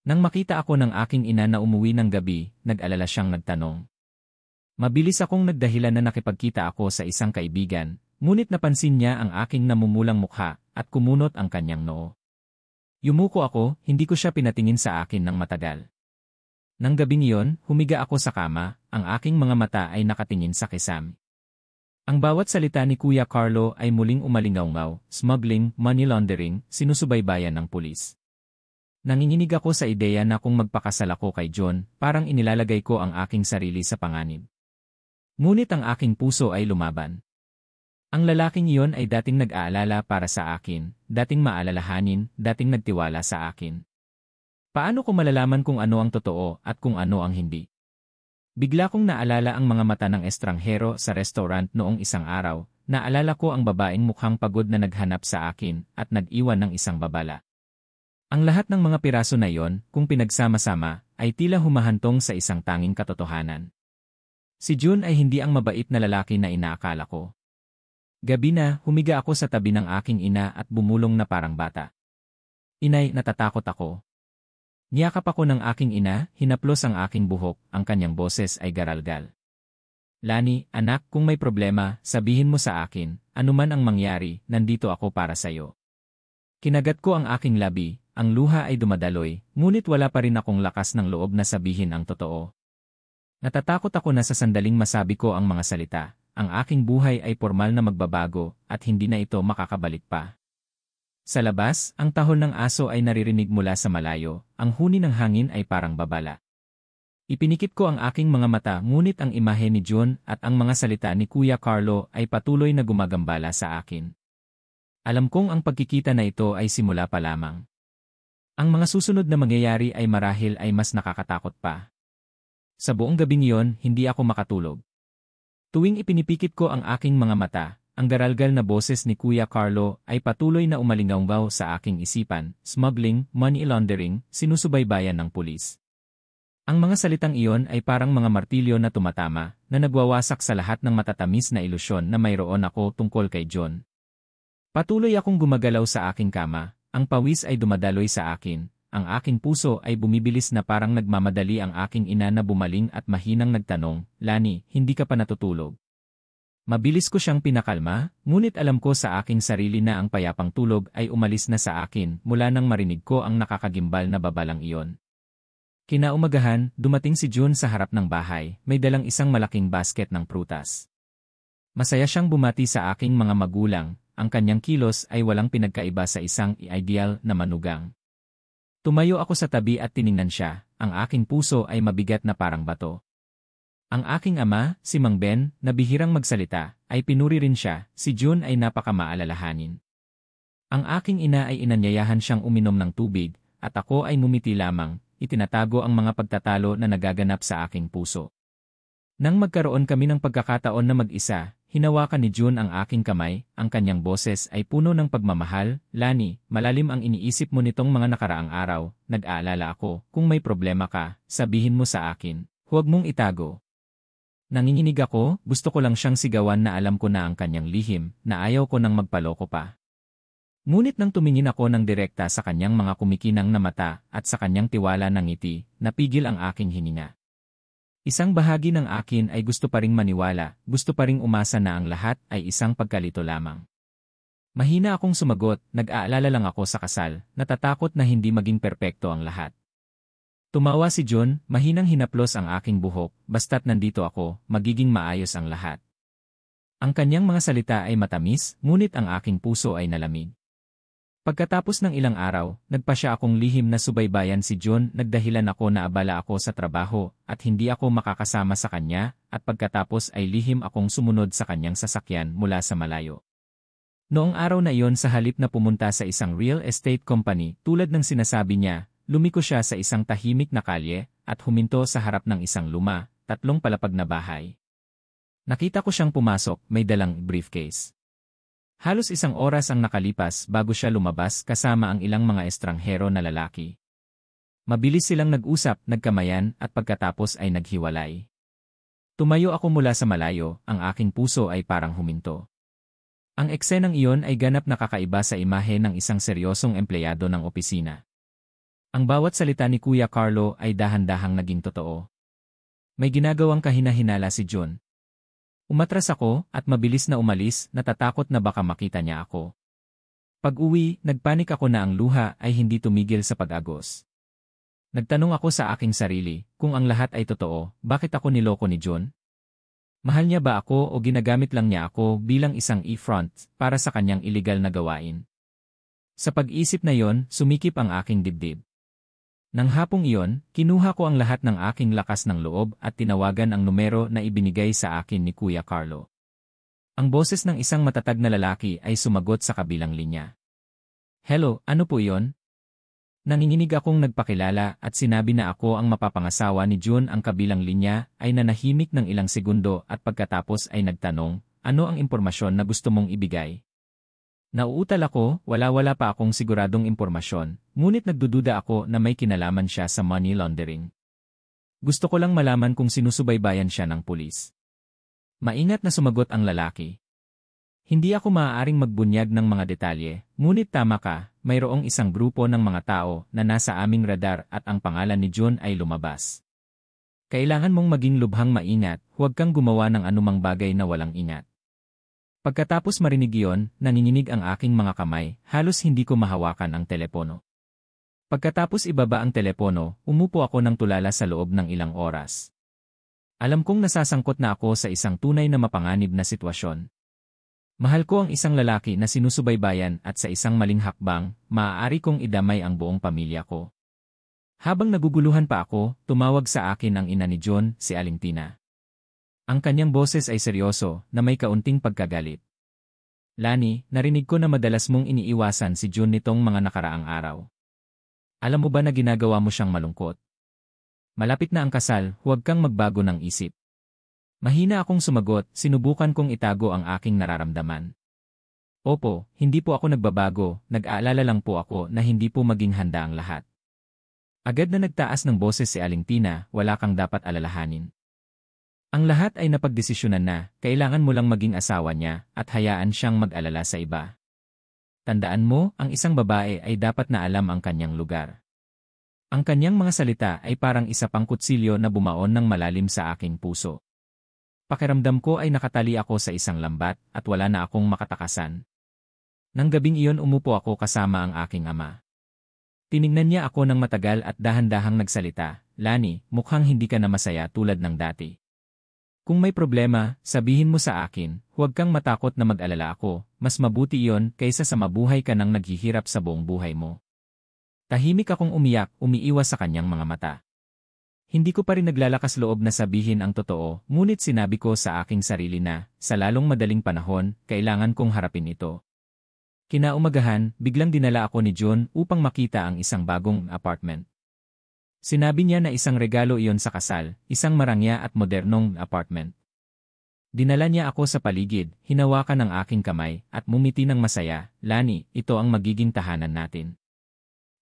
Nang makita ako ng aking ina na umuwi ng gabi, nag-alala siyang nagtanong. Mabilis akong nagdahilan na nakipagkita ako sa isang kaibigan, ngunit napansin niya ang aking namumulang mukha at kumunot ang kanyang noo. Yumuko ako, hindi ko siya pinatingin sa akin ng matagal. Nang gabing iyon, humiga ako sa kama, ang aking mga mata ay nakatingin sa kisame. Ang bawat salita ni Kuya Carlo ay muling umalingaw-ngaw, smuggling, money laundering, sinusubaybayan ng pulis. Nanginginig ako sa ideya na kung magpakasal ako kay John, parang inilalagay ko ang aking sarili sa panganib. Ngunit ang aking puso ay lumaban. Ang lalaking iyon ay dating nag-aalala para sa akin, dating maalalahanin, dating nagtiwala sa akin. Paano ko malalaman kung ano ang totoo at kung ano ang hindi? Bigla kong naalala ang mga mata ng estranghero sa restaurant noong isang araw, naalala ko ang babaeng mukhang pagod na naghanap sa akin at nag-iwan ng isang babala. Ang lahat ng mga piraso na iyon, kung pinagsama-sama, ay tila humahantong sa isang tanging katotohanan. Si June ay hindi ang mabait na lalaki na inaakala ko. Gabi na, humiga ako sa tabi ng aking ina at bumulong na parang bata. Inay, natatakot ako. Niyakap ako ng aking ina, hinaplos ang aking buhok, ang kanyang boses ay garalgal. Lani, anak, kung may problema, sabihin mo sa akin, anuman ang mangyari, nandito ako para sayo. Kinagat ko ang aking labi, ang luha ay dumadaloy, ngunit wala pa rin akong lakas ng loob na sabihin ang totoo. Natatakot ako na sa sandaling masabi ko ang mga salita, ang aking buhay ay formal na magbabago at hindi na ito makakabalik pa. Sa labas, ang tahol ng aso ay naririnig mula sa malayo, ang huni ng hangin ay parang babala. Ipinikit ko ang aking mga mata ngunit ang imahe ni John at ang mga salita ni Kuya Carlo ay patuloy na gumagambala sa akin. Alam kong ang pagkikita na ito ay simula pa lamang. Ang mga susunod na mangyayari ay marahil ay mas nakakatakot pa. Sa buong gabing iyon, hindi ako makatulog. Tuwing ipinipikit ko ang aking mga mata, ang garalgal na boses ni Kuya Carlo ay patuloy na umalingaw sa aking isipan, smuggling, money laundering, sinusubaybayan ng pulis. Ang mga salitang iyon ay parang mga martilyo na tumatama, na nagwawasak sa lahat ng matatamis na ilusyon na mayroon ako tungkol kay John. Patuloy akong gumagalaw sa aking kama, ang pawis ay dumadaloy sa akin, ang aking puso ay bumibilis na parang nagmamadali ang aking ina na bumaling at mahinang nagtanong, Lani, hindi ka pa natutulog? Mabilis ko siyang pinakalma, ngunit alam ko sa aking sarili na ang payapang tulog ay umalis na sa akin mula nang marinig ko ang nakakagimbal na babalang iyon. Kinaumagahan, dumating si June sa harap ng bahay, may dalang isang malaking basket ng prutas. Masaya siyang bumati sa aking mga magulang, ang kanyang kilos ay walang pinagkaiba sa isang ideal na manugang. Tumayo ako sa tabi at tiningnan siya, ang aking puso ay mabigat na parang bato. Ang aking ama, si Mang Ben, na bihirang magsalita, ay pinuri rin siya, si June ay napakamaalalahanin. Ang aking ina ay inanyayahan siyang uminom ng tubig, at ako ay ngumiti lamang, itinatago ang mga pagtatalo na nagaganap sa aking puso. Nang magkaroon kami ng pagkakataon na mag-isa, hinawakan ni June ang aking kamay, ang kanyang boses ay puno ng pagmamahal, Lani, malalim ang iniisip mo nitong mga nakaraang araw, nag-aalala ako, kung may problema ka, sabihin mo sa akin, huwag mong itago. Nanginginig ako, gusto ko lang siyang sigawan na alam ko na ang kanyang lihim, na ayaw ko nang magpaloko pa. Ngunit nang tumingin ako ng direkta sa kanyang mga kumikinang na mata at sa kanyang tiwala ng ngiti, napigil ang aking hininga. Isang bahagi ng akin ay gusto pa ring maniwala, gusto pa ring umasa na ang lahat ay isang pagkalito lamang. Mahina akong sumagot, nag-aalala lang ako sa kasal, natatakot na hindi maging perpekto ang lahat. Tumawa si John, mahinang hinaplos ang aking buhok, basta't nandito ako, magiging maayos ang lahat. Ang kanyang mga salita ay matamis, ngunit ang aking puso ay nalamig. Pagkatapos ng ilang araw, nagpa siya akong lihim na subaybayan si John, nagdahilan ako na abala ako sa trabaho, at hindi ako makakasama sa kanya, at pagkatapos ay lihim akong sumunod sa kanyang sasakyan mula sa malayo. Noong araw na iyon sa halip na pumunta sa isang real estate company, tulad ng sinasabi niya, lumiko siya sa isang tahimik na kalye at huminto sa harap ng isang luma, 3 palapag na bahay. Nakita ko siyang pumasok, may dalang briefcase. Halos 1 oras ang nakalipas bago siya lumabas kasama ang ilang mga estranghero na lalaki. Mabilis silang nag-usap, nagkamayan at pagkatapos ay naghiwalay. Tumayo ako mula sa malayo, ang aking puso ay parang huminto. Ang eksenang iyon ay ganap na kakaiba sa imahe ng isang seryosong empleyado ng opisina. Ang bawat salita ni Kuya Carlo ay dahan-dahang naging totoo. May ginagawang kahina-hinala si June. Umatras ako at mabilis na umalis, natatakot na baka makita niya ako. Pag-uwi, nagpanik ako na ang luha ay hindi tumigil sa pag-agos. Nagtanong ako sa aking sarili, kung ang lahat ay totoo, bakit ako niloko ni June? Mahal niya ba ako o ginagamit lang niya ako bilang isang e-front para sa kanyang iligal na gawain? Sa pag-isip na yon, sumikip ang aking dibdib. Nang hapong iyon, kinuha ko ang lahat ng aking lakas ng loob at tinawagan ang numero na ibinigay sa akin ni Kuya Carlo. Ang boses ng isang matatag na lalaki ay sumagot sa kabilang linya. Hello, ano po iyon? Nanginginig akong nagpakilala at sinabi na ako ang mapapangasawa ni June. Ang kabilang linya ay nanahimik ng ilang segundo at pagkatapos ay nagtanong, ano ang impormasyon na gusto mong ibigay? Nauutal ako, wala pa akong siguradong impormasyon, ngunit nagdududa ako na may kinalaman siya sa money laundering. Gusto ko lang malaman kung sinusubaybayan siya ng pulis. Maingat na sumagot ang lalaki. Hindi ako maaaring magbunyag ng mga detalye, ngunit tama ka, mayroong isang grupo ng mga tao na nasa aming radar at ang pangalan ni June ay lumabas. Kailangan mong maging lubhang maingat, huwag kang gumawa ng anumang bagay na walang ingat. Pagkatapos marinig iyon, nanginginig ang aking mga kamay, halos hindi ko mahawakan ang telepono. Pagkatapos ibaba ang telepono, umupo ako ng tulala sa loob ng ilang oras. Alam kong nasasangkot na ako sa isang tunay na mapanganib na sitwasyon. Mahal ko ang isang lalaki na sinusubaybayan at sa isang maling hakbang, maaari kong idamay ang buong pamilya ko. Habang naguguluhan pa ako, tumawag sa akin ang ina ni John, si Aling Tina. Ang kanyang boses ay seryoso na may kaunting pagkagalit. Lani, narinig ko na madalas mong iniiwasan si June nitong mga nakaraang araw. Alam mo ba na ginagawa mo siyang malungkot? Malapit na ang kasal, huwag kang magbago ng isip. Mahina akong sumagot, sinubukan kong itago ang aking nararamdaman. Opo, hindi po ako nagbabago, nag-aalala lang po ako na hindi po maging handa ang lahat. Agad na nagtaas ng boses si Aling Tina, wala kang dapat alalahanin. Ang lahat ay napagdesisyonan na, kailangan mo lang maging asawa niya at hayaan siyang mag-alala sa iba. Tandaan mo, ang isang babae ay dapat na alam ang kanyang lugar. Ang kanyang mga salita ay parang isa pang kutsilyo na bumaon ng malalim sa aking puso. Pakiramdam ko ay nakatali ako sa isang lambat at wala na akong makatakasan. Nang gabing iyon umupo ako kasama ang aking ama. Tiningnan niya ako ng matagal at dahan-dahang nagsalita, Lani, mukhang hindi ka na masaya tulad ng dati. Kung may problema, sabihin mo sa akin, huwag kang matakot na mag-alala ako, mas mabuti iyon kaysa sa mabuhay ka nang naghihirap sa buong buhay mo. Tahimik akong umiyak, umiiwas sa kanyang mga mata. Hindi ko pa rin naglalakas loob na sabihin ang totoo, ngunit sinabi ko sa aking sarili na, sa lalong madaling panahon, kailangan kong harapin ito. Kinaumagahan, biglang dinala ako ni June upang makita ang isang bagong apartment. Sinabi niya na isang regalo iyon sa kasal, isang marangya at modernong apartment. Dinala niya ako sa paligid, hinawakan ang aking kamay, at mumiti ng masaya, Lani, ito ang magiging tahanan natin.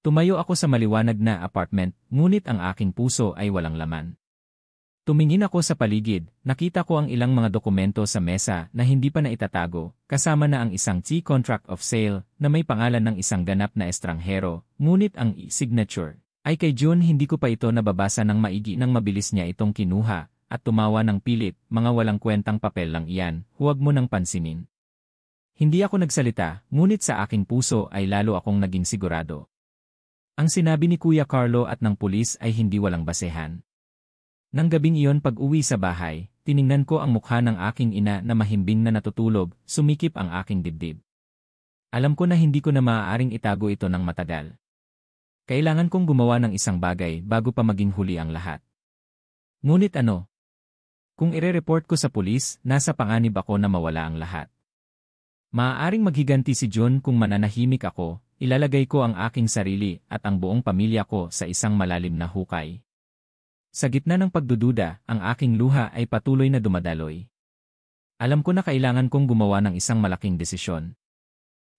Tumayo ako sa maliwanag na apartment, ngunit ang aking puso ay walang laman. Tumingin ako sa paligid, nakita ko ang ilang mga dokumento sa mesa na hindi pa naitatago, kasama na ang isang contract of sale na may pangalan ng isang ganap na estranghero, ngunit ang e-signature ay kay June. Hindi ko pa ito nababasa ng maigi nang mabilis niya itong kinuha at tumawa ng pilit, mga walang kwentang papel lang iyan, huwag mo nang pansinin. Hindi ako nagsalita, ngunit sa aking puso ay lalo akong naging sigurado. Ang sinabi ni Kuya Carlo at ng pulis ay hindi walang basehan. Nang gabing iyon pag-uwi sa bahay, tiningnan ko ang mukha ng aking ina na mahimbing na natutulog, sumikip ang aking dibdib. Alam ko na hindi ko na maaaring itago ito ng matagal. Kailangan kong gumawa ng isang bagay bago pa maging huli ang lahat. Ngunit ano? Kung ire-report ko sa pulis, nasa panganib ako na mawala ang lahat. Maaaring maghiganti si June kung mananahimik ako, ilalagay ko ang aking sarili at ang buong pamilya ko sa isang malalim na hukay. Sa gitna ng pagdududa, ang aking luha ay patuloy na dumadaloy. Alam ko na kailangan kong gumawa ng isang malaking desisyon.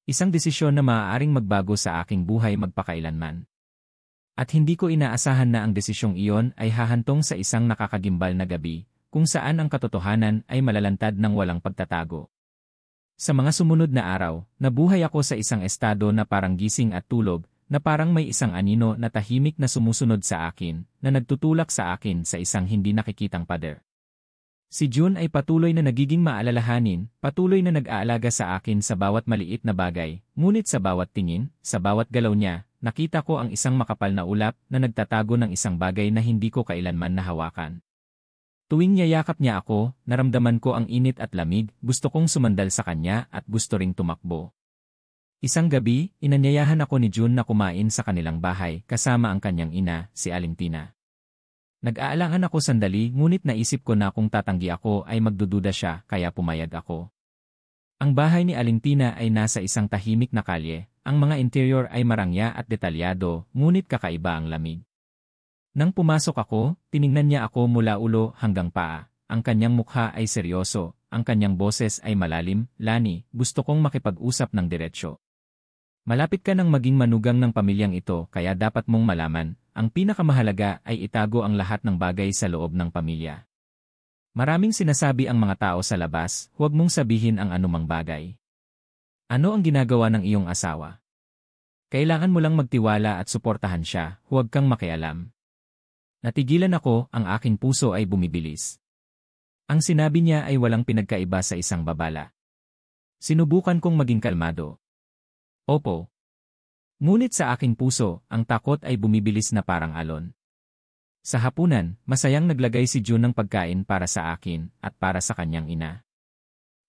Isang desisyon na maaaring magbago sa aking buhay magpakailanman. At hindi ko inaasahan na ang desisyong iyon ay hahantong sa isang nakakagimbal na gabi, kung saan ang katotohanan ay malalantad ng walang pagtatago. Sa mga sumunod na araw, nabuhay ako sa isang estado na parang gising at tulog, na parang may isang anino na tahimik na sumusunod sa akin, na nagtutulak sa akin sa isang hindi nakikitang pader. Si June ay patuloy na nagiging maalalahanin, patuloy na nag-aalaga sa akin sa bawat maliit na bagay, ngunit sa bawat tingin, sa bawat galaw niya, nakita ko ang isang makapal na ulap na nagtatago ng isang bagay na hindi ko kailanman nahawakan. Tuwing niyayakap niya ako, naramdaman ko ang init at lamig, gusto kong sumandal sa kanya at gusto ring tumakbo. Isang gabi, inanyayahan ako ni June na kumain sa kanilang bahay kasama ang kanyang ina, si Aling Tina. Nag-aalangan ako sandali ngunit naisip ko na kung tatanggi ako ay magdududa siya kaya pumayag ako. Ang bahay ni Aling Tina ay nasa isang tahimik na kalye, ang mga interior ay marangya at detalyado ngunit kakaiba ang lamig. Nang pumasok ako, tiningnan niya ako mula ulo hanggang paa, ang kanyang mukha ay seryoso, ang kanyang boses ay malalim, "Lani, gusto kong makipag-usap ng diretsyo. Malapit ka nang maging manugang ng pamilyang ito kaya dapat mong malaman, ang pinakamahalaga ay itago ang lahat ng bagay sa loob ng pamilya. Maraming sinasabi ang mga tao sa labas, huwag mong sabihin ang anumang bagay. Ano ang ginagawa ng iyong asawa? Kailangan mo lang magtiwala at suportahan siya, huwag kang makialam." Natigilan ako, ang aking puso ay bumibilis. Ang sinabi niya ay walang pinagkaiba sa isang babala. Sinubukan kong maging kalmado. Opo. Ngunit sa aking puso, ang takot ay bumibilis na parang alon. Sa hapunan, masayang naglagay si June ng pagkain para sa akin at para sa kanyang ina.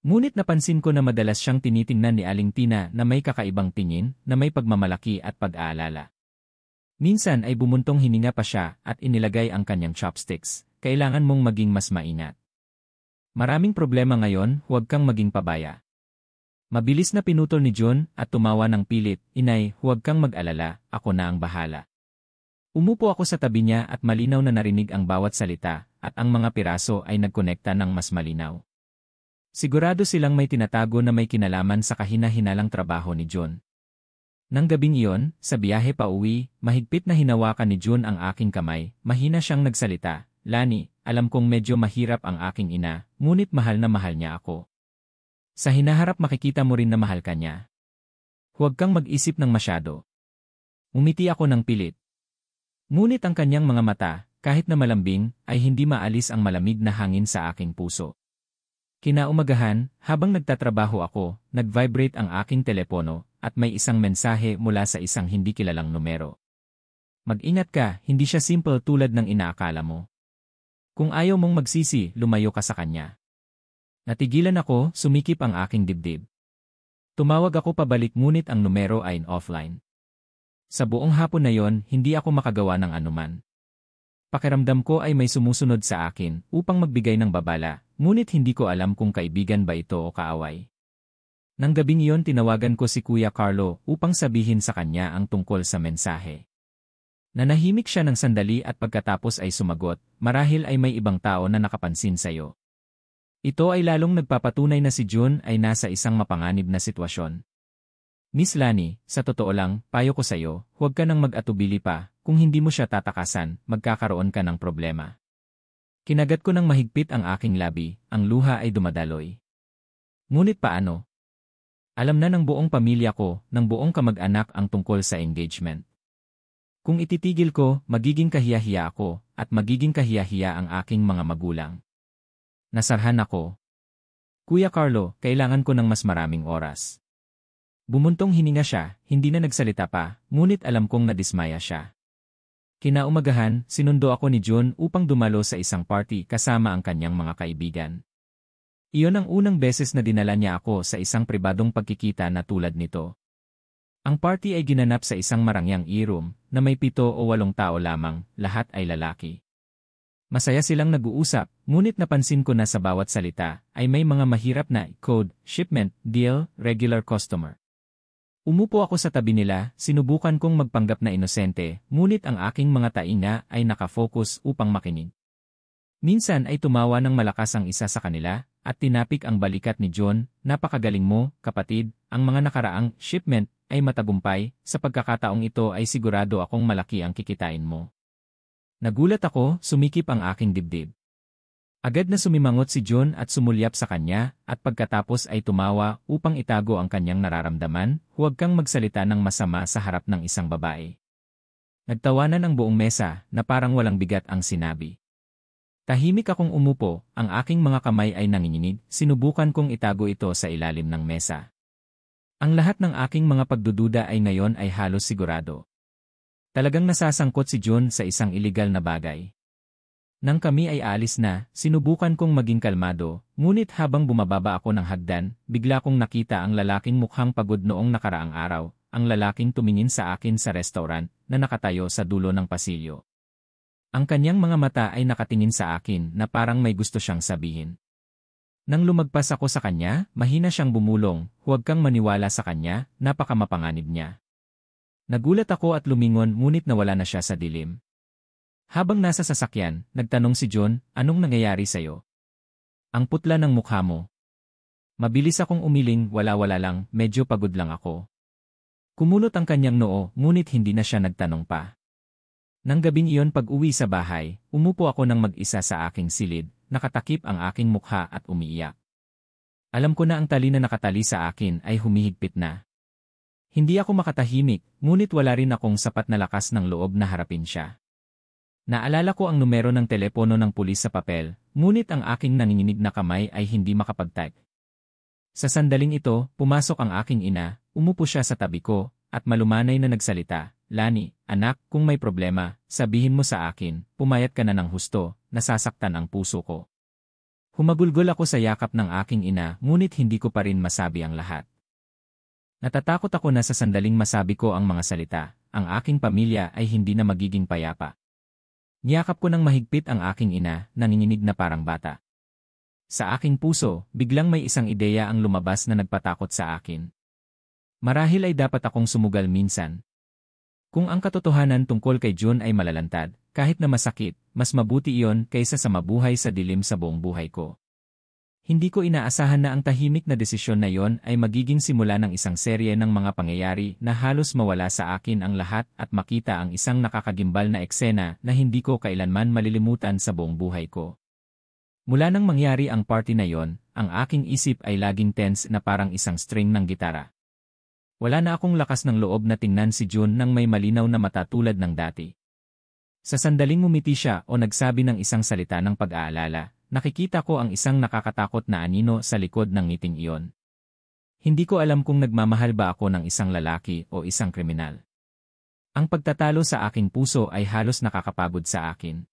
Ngunit napansin ko na madalas siyang tinitingnan ni Aling Tina na may kakaibang tingin, na may pagmamalaki at pag-aalala. Minsan ay bumuntong hininga pa siya at inilagay ang kanyang chopsticks, "Kailangan mong maging mas maingat. Maraming problema ngayon, huwag kang maging pabaya." Mabilis na pinutol ni June at tumawa ng pilit, "Inay, huwag kang mag-alala, ako na ang bahala." Umupo ako sa tabi niya at malinaw na narinig ang bawat salita at ang mga piraso ay nagkonekta ng mas malinaw. Sigurado silang may tinatago na may kinalaman sa kahina-hinalang trabaho ni June. Nang gabing iyon, sa biyahe pa uwi, mahigpit na hinawakan ni June ang aking kamay, mahina siyang nagsalita, "Lani, alam kong medyo mahirap ang aking ina, ngunit mahal na mahal niya ako. Sa hinaharap makikita mo rin na mahal ka niya. Huwag kang mag-isip ng masyado." Umiti ako ng pilit. Ngunit ang kanyang mga mata, kahit na malambing, ay hindi maalis ang malamig na hangin sa aking puso. Kinaumagahan, habang nagtatrabaho ako, nag-vibrate ang aking telepono, at may isang mensahe mula sa isang hindi kilalang numero. "Mag-ingat ka, hindi siya simple tulad ng inaakala mo. Kung ayaw mong magsisi, lumayo ka sa kanya." Natigilan ako, sumikip ang aking dibdib. Tumawag ako pabalik ngunit ang numero ay offline. Sa buong hapon na yon, hindi ako makagawa ng anuman. Pakiramdam ko ay may sumusunod sa akin upang magbigay ng babala, ngunit hindi ko alam kung kaibigan ba ito o kaaway. Nang gabing iyon tinawagan ko si Kuya Carlo upang sabihin sa kanya ang tungkol sa mensahe. Nanahimik siya ng sandali at pagkatapos ay sumagot, "Marahil ay may ibang tao na nakapansin sa'yo." Ito ay lalong nagpapatunay na si June ay nasa isang mapanganib na sitwasyon. "Miss Lani, sa totoo lang, payo ko sa'yo, huwag ka nang mag-atubili pa, kung hindi mo siya tatakasan, magkakaroon ka ng problema." Kinagat ko ng mahigpit ang aking labi, ang luha ay dumadaloy. Ngunit paano? Alam na ng buong pamilya ko, ng buong kamag-anak ang tungkol sa engagement. Kung ititigil ko, magiging kahiyahiya ako, at magiging kahiyahiya ang aking mga magulang. Nasarhan ako. "Kuya Carlo, kailangan ko ng mas maraming oras." Bumuntong hininga siya, hindi na nagsalita pa, ngunit alam kong nadismaya siya. Kinaumagahan, sinundo ako ni June upang dumalo sa isang party kasama ang kanyang mga kaibigan. Iyon ang unang beses na dinala niya ako sa isang pribadong pagkikita na tulad nito. Ang party ay ginanap sa isang marangyang e-room na may 7 o 8 tao lamang, lahat ay lalaki. Masaya silang nag-uusap, ngunit napansin ko na sa bawat salita ay may mga mahirap na code, shipment, deal, regular customer. Umupo ako sa tabi nila, sinubukan kong magpanggap na inosente, ngunit ang aking mga tainga ay nakafocus upang makinig. Minsan ay tumawa ng malakas ang isa sa kanila, at tinapik ang balikat ni John. Napakagaling mo, kapatid, ang mga nakaraang shipment ay matagumpay, sa pagkakataong ito ay sigurado akong malaki ang kikitain mo. Nagulat ako, sumikip ang aking dibdib. Agad na sumimangot si John at sumulyap sa kanya, at pagkatapos ay tumawa upang itago ang kanyang nararamdaman. Huwag kang magsalita ng masama sa harap ng isang babae. Nagtawanan ang buong mesa na parang walang bigat ang sinabi. Tahimik akong umupo, ang aking mga kamay ay nanginginig, sinubukan kong itago ito sa ilalim ng mesa. Ang lahat ng aking mga pagdududa ay ngayon ay halos sigurado. Talagang nasasangkot si John sa isang iligal na bagay. Nang kami ay aalis na, sinubukan kong maging kalmado, ngunit habang bumababa ako ng hagdan, bigla kong nakita ang lalaking mukhang pagod noong nakaraang araw, ang lalaking tumingin sa akin sa restaurant na nakatayo sa dulo ng pasilyo. Ang kanyang mga mata ay nakatingin sa akin na parang may gusto siyang sabihin. Nang lumagpas ako sa kanya, mahina siyang bumulong, huwag kang maniwala sa kanya, napakamapanganib niya. Nagulat ako at lumingon ngunit nawala na siya sa dilim. Habang nasa sasakyan, nagtanong si John, anong nangyayari sa'yo? Ang putla ng mukha mo. Mabilis akong umiling, wala-wala lang, medyo pagod lang ako. Kumulot ang kanyang noo, ngunit hindi na siya nagtanong pa. Nang gabing iyon pag-uwi sa bahay, umupo ako ng mag-isa sa aking silid, nakatakip ang aking mukha at umiiyak. Alam ko na ang tali na nakatali sa akin ay humihigpit na. Hindi ako makatahimik, ngunit wala rin akong sapat na lakas ng loob na harapin siya. Naalala ko ang numero ng telepono ng pulis sa papel, ngunit ang aking nanginginig na kamay ay hindi makapag-type. Sa sandaling ito, pumasok ang aking ina, umupo siya sa tabi ko, at malumanay na nagsalita, Lani, anak, kung may problema, sabihin mo sa akin, pumayat ka na ng husto, nasasaktan ang puso ko. Humagulgol ako sa yakap ng aking ina, ngunit hindi ko pa rin masabi ang lahat. Natatakot ako na sa sandaling masabi ko ang mga salita, ang aking pamilya ay hindi na magiging payapa. Niyakap ko ng mahigpit ang aking ina, nanginginig na parang bata. Sa aking puso, biglang may isang ideya ang lumabas na nagpatakot sa akin. Marahil ay dapat akong sumugal minsan. Kung ang katotohanan tungkol kay John ay malalantad, kahit na masakit, mas mabuti iyon kaysa sa mabuhay sa dilim sa buong buhay ko. Hindi ko inaasahan na ang tahimik na desisyon na iyon ay magiging simula ng isang serye ng mga pangyayari na halos mawala sa akin ang lahat at makita ang isang nakakagimbal na eksena na hindi ko kailanman malilimutan sa buong buhay ko. Mula nang mangyari ang party na iyon, ang aking isip ay laging tense na parang isang string ng gitara. Wala na akong lakas ng loob na tingnan si John nang may malinaw na mata tulad ng dati. Sa sandaling ngumiti siya o nagsabi ng isang salita ng pag-aalala, nakikita ko ang isang nakakatakot na anino sa likod ng ngiting iyon. Hindi ko alam kung nagmamahal ba ako ng isang lalaki o isang kriminal. Ang pagtatalo sa aking puso ay halos nakakapagod sa akin.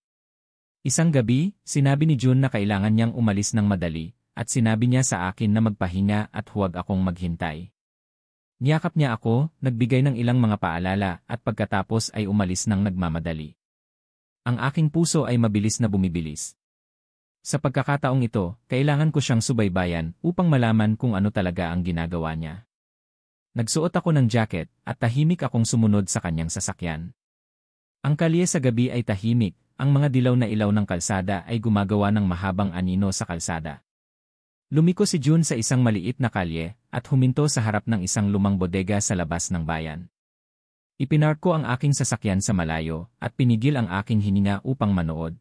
Isang gabi, sinabi ni John na kailangan niyang umalis ng madali, at sinabi niya sa akin na magpahinga at huwag akong maghintay. Niyakap niya ako, nagbigay ng ilang mga paalala at pagkatapos ay umalis ng nagmamadali. Ang aking puso ay mabilis na bumibilis. Sa pagkakataong ito, kailangan ko siyang subaybayan upang malaman kung ano talaga ang ginagawa niya. Nagsuot ako ng jacket at tahimik akong sumunod sa kanyang sasakyan. Ang kalye sa gabi ay tahimik, ang mga dilaw na ilaw ng kalsada ay gumagawa ng mahabang anino sa kalsada. Lumiko si June sa isang maliit na kalye at huminto sa harap ng isang lumang bodega sa labas ng bayan. Ipinark ko ang aking sasakyan sa malayo at pinigil ang aking hininga upang manood.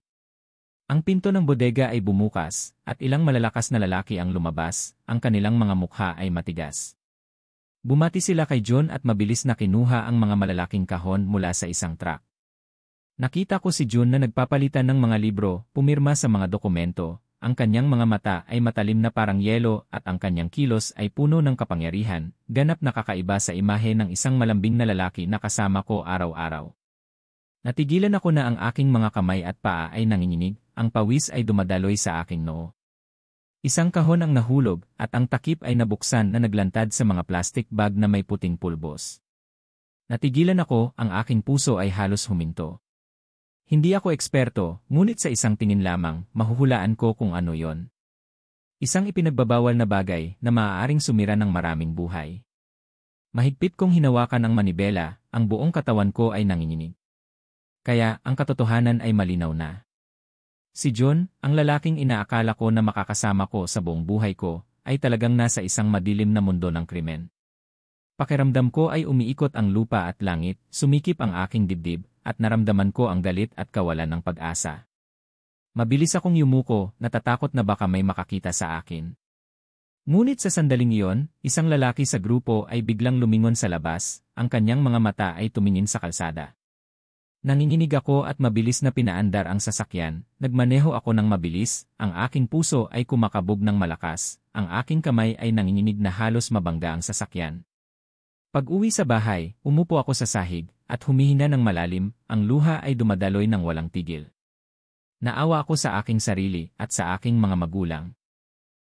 Ang pinto ng bodega ay bumukas, at ilang malalakas na lalaki ang lumabas, ang kanilang mga mukha ay matigas. Bumati sila kay John at mabilis na kinuha ang mga malalaking kahon mula sa isang truck. Nakita ko si John na nagpapalitan ng mga libro, pumirma sa mga dokumento, ang kanyang mga mata ay matalim na parang yelo at ang kanyang kilos ay puno ng kapangyarihan, ganap na kakaiba sa imahe ng isang malambing na lalaki na kasama ko araw-araw. Natigilan ako na ang aking mga kamay at paa ay nanginginig, ang pawis ay dumadaloy sa aking noo. Isang kahon ang nahulog at ang takip ay nabuksan na naglantad sa mga plastic bag na may puting pulbos. Natigilan ako, ang aking puso ay halos huminto. Hindi ako eksperto, ngunit sa isang tingin lamang, mahuhulaan ko kung ano yon. Isang ipinagbabawal na bagay na maaaring sumira ng maraming buhay. Mahigpit kong hinawakan ang manibela, ang buong katawan ko ay nanginginig. Kaya, ang katotohanan ay malinaw na. Si John, ang lalaking inaakala ko na makakasama ko sa buong buhay ko, ay talagang nasa isang madilim na mundo ng krimen. Pakiramdam ko ay umiikot ang lupa at langit, sumikip ang aking dibdib, at naramdaman ko ang galit at kawalan ng pag-asa. Mabilis akong yumuko, natatakot na baka may makakita sa akin. Ngunit sa sandaling iyon, isang lalaki sa grupo ay biglang lumingon sa labas, ang kanyang mga mata ay tumingin sa kalsada. Nanginginig ako at mabilis na pinaandar ang sasakyan, nagmaneho ako ng mabilis, ang aking puso ay kumakabog ng malakas, ang aking kamay ay nanginginig na halos mabangga ang sasakyan. Pag-uwi sa bahay, umupo ako sa sahig, at humihina ng malalim, ang luha ay dumadaloy ng walang tigil. Naawa ako sa aking sarili at sa aking mga magulang.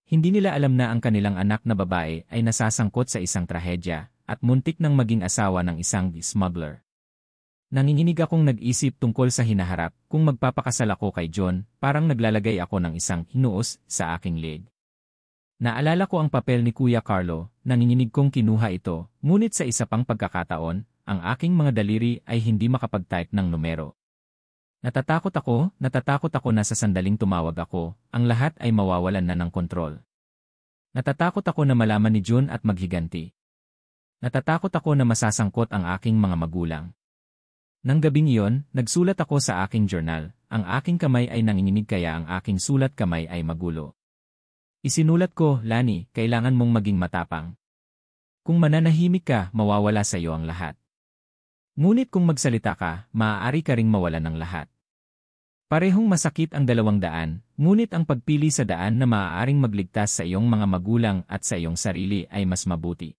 Hindi nila alam na ang kanilang anak na babae ay nasasangkot sa isang trahedya at muntik nang maging asawa ng isang smuggler. Nanginginig akong nag-isip tungkol sa hinaharap kung magpapakasal ako kay John, parang naglalagay ako ng isang hinuos sa aking leg. Naalala ko ang papel ni Kuya Carlo, nanginginig kong kinuha ito, ngunit sa isa pang pagkakataon, ang aking mga daliri ay hindi makapag-type ng numero. Natatakot ako na sa sandaling tumawag ako, ang lahat ay mawawalan na ng kontrol. Natatakot ako na malaman ni John at maghiganti. Natatakot ako na masasangkot ang aking mga magulang. Nang gabing iyon, nagsulat ako sa aking journal, ang aking kamay ay nanginginig kaya ang aking sulat kamay ay magulo. Isinulat ko, Lani, kailangan mong maging matapang. Kung mananahimik ka, mawawala sa iyo ang lahat. Ngunit kung magsalita ka, maaari ka ring mawalan ng lahat. Parehong masakit ang 200, ngunit ang pagpili sa daan na maaaring magligtas sa iyong mga magulang at sa iyong sarili ay mas mabuti.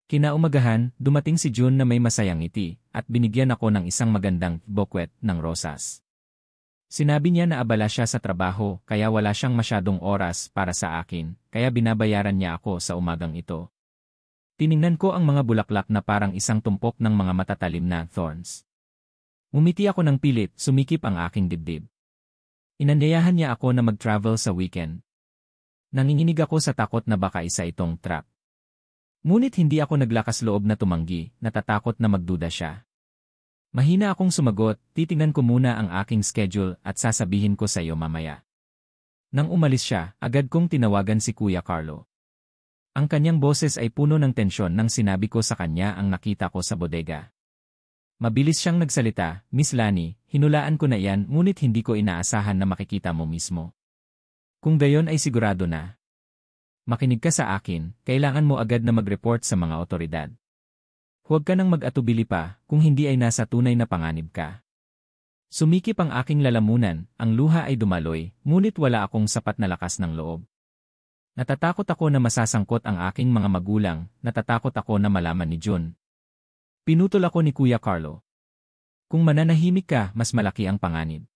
Kinaumagahan, dumating si June na may masayang ngiti, at binigyan ako ng isang magandang bouquet ng rosas. Sinabi niya na abala siya sa trabaho kaya wala siyang masyadong oras para sa akin, kaya binabayaran niya ako sa umagang ito. Tiningnan ko ang mga bulaklak na parang isang tumpok ng mga matatalim na thorns. Umiti ako ng pilit, sumikip ang aking dibdib. Inanyayahan niya ako na mag-travel sa weekend. Nanginginig ako sa takot na baka isa itong trap. Ngunit hindi ako naglakas loob na tumanggi, natatakot na magduda siya. Mahina akong sumagot, titingnan ko muna ang aking schedule at sasabihin ko sa iyo mamaya. Nang umalis siya, agad kong tinawagan si Kuya Carlo. Ang kanyang boses ay puno ng tensyon nang sinabi ko sa kanya ang nakita ko sa bodega. Mabilis siyang nagsalita, Miss Lani, hinulaan ko na iyan ngunit hindi ko inaasahan na makikita mo mismo. Kung gayon ay sigurado na. Makinig ka sa akin, kailangan mo agad na mag-report sa mga otoridad. Huwag ka nang mag-atubili pa, kung hindi ay nasa tunay na panganib ka. Sumikip ang aking lalamunan, ang luha ay dumaloy, ngunit wala akong sapat na lakas ng loob. Natatakot ako na masasangkot ang aking mga magulang, natatakot ako na malaman ni June. Pinutol ako ni Kuya Carlo. Kung mananahimik ka, mas malaki ang panganib.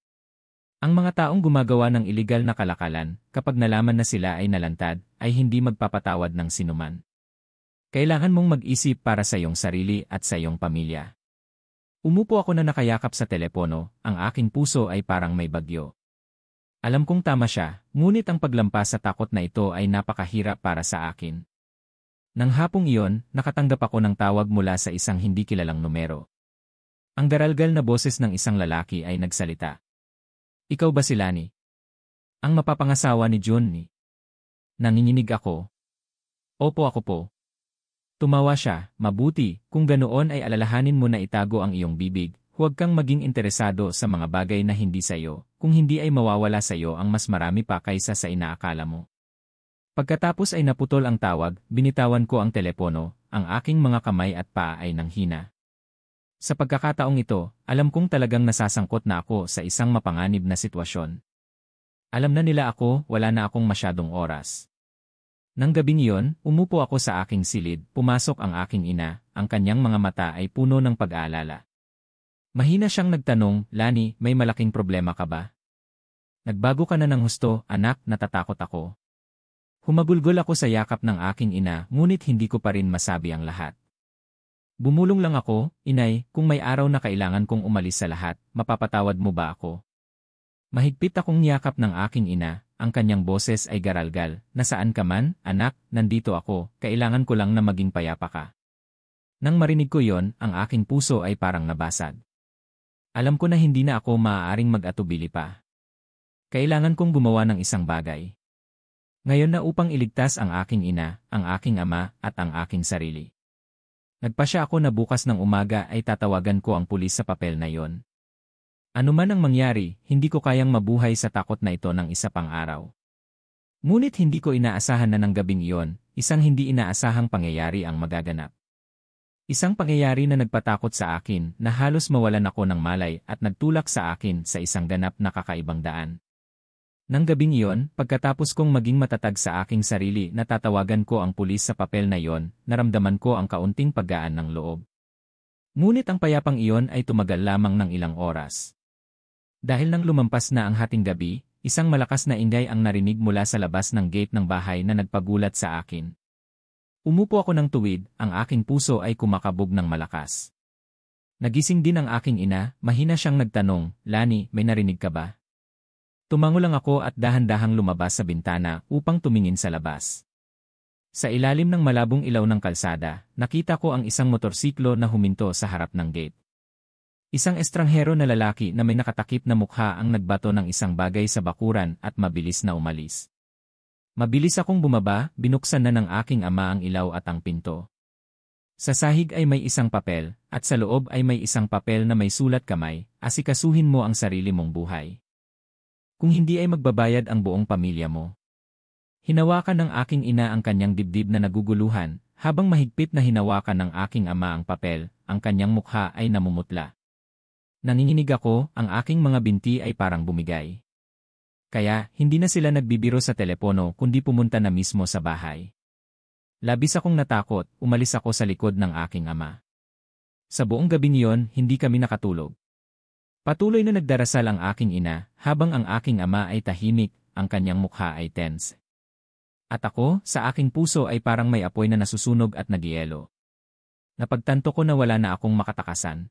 Ang mga taong gumagawa ng iligal na kalakalan, kapag nalaman na sila ay nalantad, ay hindi magpapatawad ng sinuman. Kailangan mong mag-isip para sa iyong sarili at sa iyong pamilya. Umupo ako na nakayakap sa telepono, ang aking puso ay parang may bagyo. Alam kong tama siya, ngunit ang paglampas sa takot na ito ay napakahirap para sa akin. Nang hapong iyon, nakatanggap ako ng tawag mula sa isang hindi kilalang numero. Ang daralgal na boses ng isang lalaki ay nagsalita. Ikaw ba si Lani? Ang mapapangasawa ni John ni? Nanginginig ako. Opo ako po. Tumawa siya, mabuti, kung ganoon ay alalahanin mo na itago ang iyong bibig, huwag kang maging interesado sa mga bagay na hindi sa iyo, kung hindi ay mawawala sa iyo ang mas marami pa kaysa sa inaakala mo. Pagkatapos ay naputol ang tawag, binitawan ko ang telepono, ang aking mga kamay at paa ay nanghina. Sa pagkakataong ito, alam kong talagang nasasangkot na ako sa isang mapanganib na sitwasyon. Alam na nila ako, wala na akong masyadong oras. Nang gabing iyon, umupo ako sa aking silid, pumasok ang aking ina, ang kanyang mga mata ay puno ng pag-aalala. Mahina siyang nagtanong, Lani, may malaking problema ka ba? Nagbago ka na ng husto, anak, natatakot ako. Humagulgol ako sa yakap ng aking ina, ngunit hindi ko pa rin masabi ang lahat. Bumulong lang ako, Inay, kung may araw na kailangan kong umalis sa lahat, mapapatawad mo ba ako? Mahigpit akong niyakap ng aking ina, ang kanyang boses ay garalgal, nasaan ka man, anak, nandito ako, kailangan ko lang na maging payapa ka. Nang marinig ko yon, ang aking puso ay parang nabasag. Alam ko na hindi na ako maaaring mag-atubili pa. Kailangan kong gumawa ng isang bagay. Ngayon na upang iligtas ang aking ina, ang aking ama, at ang aking sarili. Nagpasya ako na bukas ng umaga ay tatawagan ko ang pulis sa papel na yon. Ano man ang mangyari, hindi ko kayang mabuhay sa takot na ito ng isa pang araw. Ngunit hindi ko inaasahan na ng gabing iyon, isang hindi inaasahang pangyayari ang magaganap. Isang pangyayari na nagpatakot sa akin na halos mawalan ako ng malay at nagtulak sa akin sa isang ganap na kakaibang daan. Nang gabing iyon, pagkatapos kong maging matatag sa aking sarili na tatawagan ko ang pulis sa papel na iyon, naramdaman ko ang kaunting paggaan ng loob. Ngunit ang payapang iyon ay tumagal lamang ng ilang oras. Dahil nang lumampas na ang hating gabi, isang malakas na ingay ang narinig mula sa labas ng gate ng bahay na nagpagulat sa akin. Umupo ako ng tuwid, ang aking puso ay kumakabog ng malakas. Nagising din ang aking ina, mahina siyang nagtanong, "Lani, may narinig ka ba?" Tumango lang ako at dahan-dahang lumabas sa bintana upang tumingin sa labas. Sa ilalim ng malabong ilaw ng kalsada, nakita ko ang isang motorsiklo na huminto sa harap ng gate. Isang estranghero na lalaki na may nakatakip na mukha ang nagbato ng isang bagay sa bakuran at mabilis na umalis. Mabilis akong bumaba, binuksan na ng aking ama ang ilaw at ang pinto. Sa sahig ay may isang papel, at sa loob ay may isang papel na may sulat kamay, "Asikasuhin mo ang sarili mong buhay. Kung hindi ay magbabayad ang buong pamilya mo." Hinawakan ng aking ina ang kanyang dibdib na naguguluhan, habang mahigpit na hinawakan ng aking ama ang papel, ang kanyang mukha ay namumutla. Nanginginig ako, ang aking mga binti ay parang bumigay. Kaya, hindi na sila nagbibiro sa telepono kundi pumunta na mismo sa bahay. Labis akong natakot, umalis ako sa likod ng aking ama. Sa buong gabing iyon, hindi kami nakatulog. Patuloy na nagdarasal ang aking ina, habang ang aking ama ay tahimik, ang kanyang mukha ay tense. At ako, sa aking puso ay parang may apoy na nasusunog at nagyelo. Napagtanto ko na wala na akong makatakasan.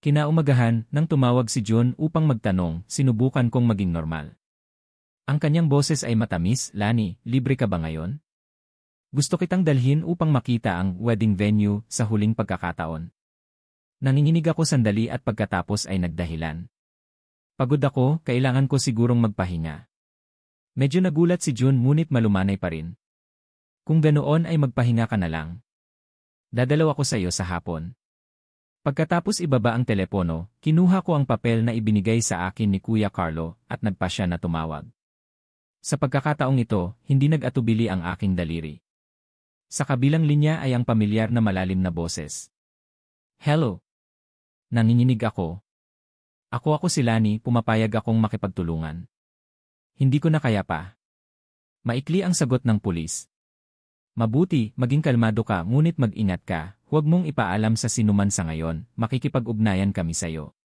Kinaumagahan, nang tumawag si John upang magtanong, sinubukan kong maging normal. Ang kanyang boses ay matamis, "Lani, libre ka ba ngayon? Gusto kitang dalhin upang makita ang wedding venue sa huling pagkakataon." Nanginginig ako sandali at pagkatapos ay nagdahilan. Pagod ako, kailangan ko sigurong magpahinga. Medyo nagulat si June ngunit malumanay pa rin. "Kung ganoon ay magpahinga ka na lang. Dadalaw ako sa iyo sa hapon." Pagkatapos ibaba ang telepono, kinuha ko ang papel na ibinigay sa akin ni Kuya Carlo at nagpasya na tumawag. Sa pagkakataong ito, hindi nag-atubili ang aking daliri. Sa kabilang linya ay ang pamilyar na malalim na boses. "Hello." Nanginginig ako. Ako si Lani, pumapayag akong makipagtulungan. "Hindi ko na kaya pa." Maikli ang sagot ng pulis. "Mabuti, maging kalmado ka ngunit mag-ingat ka, huwag mong ipaalam sa sinuman sa ngayon, makikipag-ugnayan kami sayo."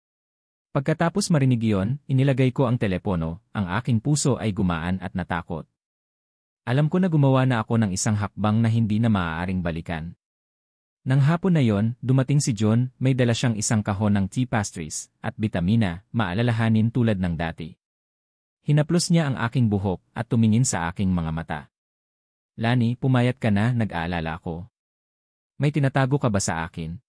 Pagkatapos marinig iyon, inilagay ko ang telepono, ang aking puso ay gumaan at natakot. Alam ko na gumawa na ako ng isang hakbang na hindi na maaaring balikan. Nang hapon na yon, dumating si John, may dala siyang isang kahon ng tea pastries, at bitamina, maalalahanin tulad ng dati. Hinaplos niya ang aking buhok, at tumingin sa aking mga mata. "Lani, pumayat ka na, nag-aalala ako. May tinatago ka ba sa akin?"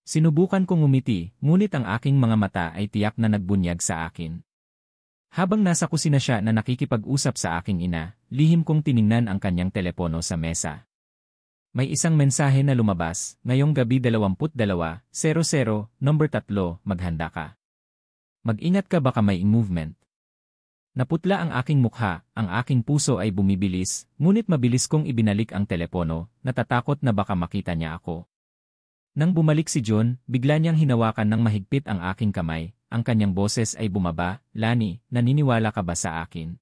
Sinubukan kong ngumiti, ngunit ang aking mga mata ay tiyak na nagbunyag sa akin. Habang nasa kusina siya na nakikipag-usap sa aking ina, lihim kong tiningnan ang kanyang telepono sa mesa. May isang mensahe na lumabas, "Ngayong gabi 22:00, number 3, maghanda ka. Mag-ingat ka baka may movement." Naputla ang aking mukha, ang aking puso ay bumibilis, ngunit mabilis kong ibinalik ang telepono, natatakot na baka makita niya ako. Nang bumalik si John, bigla niyang hinawakan ng mahigpit ang aking kamay, ang kanyang boses ay bumaba, "Lani, naniniwala ka ba sa akin?"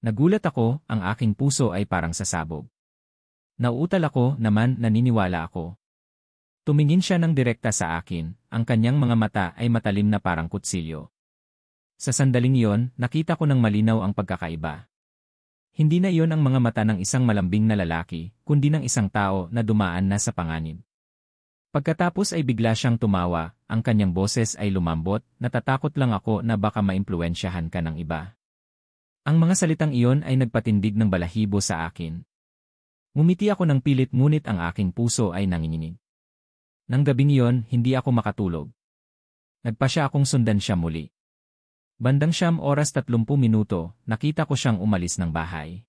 Nagulat ako, ang aking puso ay parang sasabog. Nauutal ako, naman naniniwala ako. Tumingin siya ng direkta sa akin, ang kanyang mga mata ay matalim na parang kutsilyo. Sa sandaling iyon, nakita ko ng malinaw ang pagkakaiba. Hindi na iyon ang mga mata ng isang malambing na lalaki, kundi ng isang tao na dumaan na sa panganib. Pagkatapos ay bigla siyang tumawa, ang kanyang boses ay lumambot, "Natatakot lang ako na baka maimpluwensyahan ka ng iba." Ang mga salitang iyon ay nagpatindig ng balahibo sa akin. Ngumiti ako ng pilit ngunit ang aking puso ay nanginginig. Nang gabing iyon, hindi ako makatulog. Nagpasya akong sundan siya muli. Bandang 9:30, nakita ko siyang umalis ng bahay.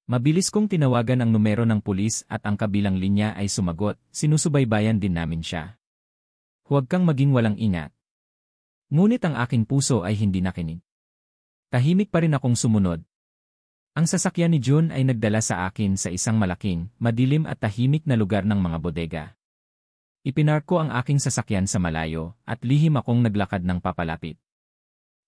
Mabilis kong tinawagan ang numero ng pulis at ang kabilang linya ay sumagot, sinusubaybayan din namin siya. Huwag kang maging walang ingat. Ngunit ang aking puso ay hindi nakinig. Tahimik pa rin akong sumunod. Ang sasakyan ni June ay nagdala sa akin sa isang malaking, madilim at tahimik na lugar ng mga bodega. Ipinark ko ang aking sasakyan sa malayo at lihim akong naglakad ng papalapit.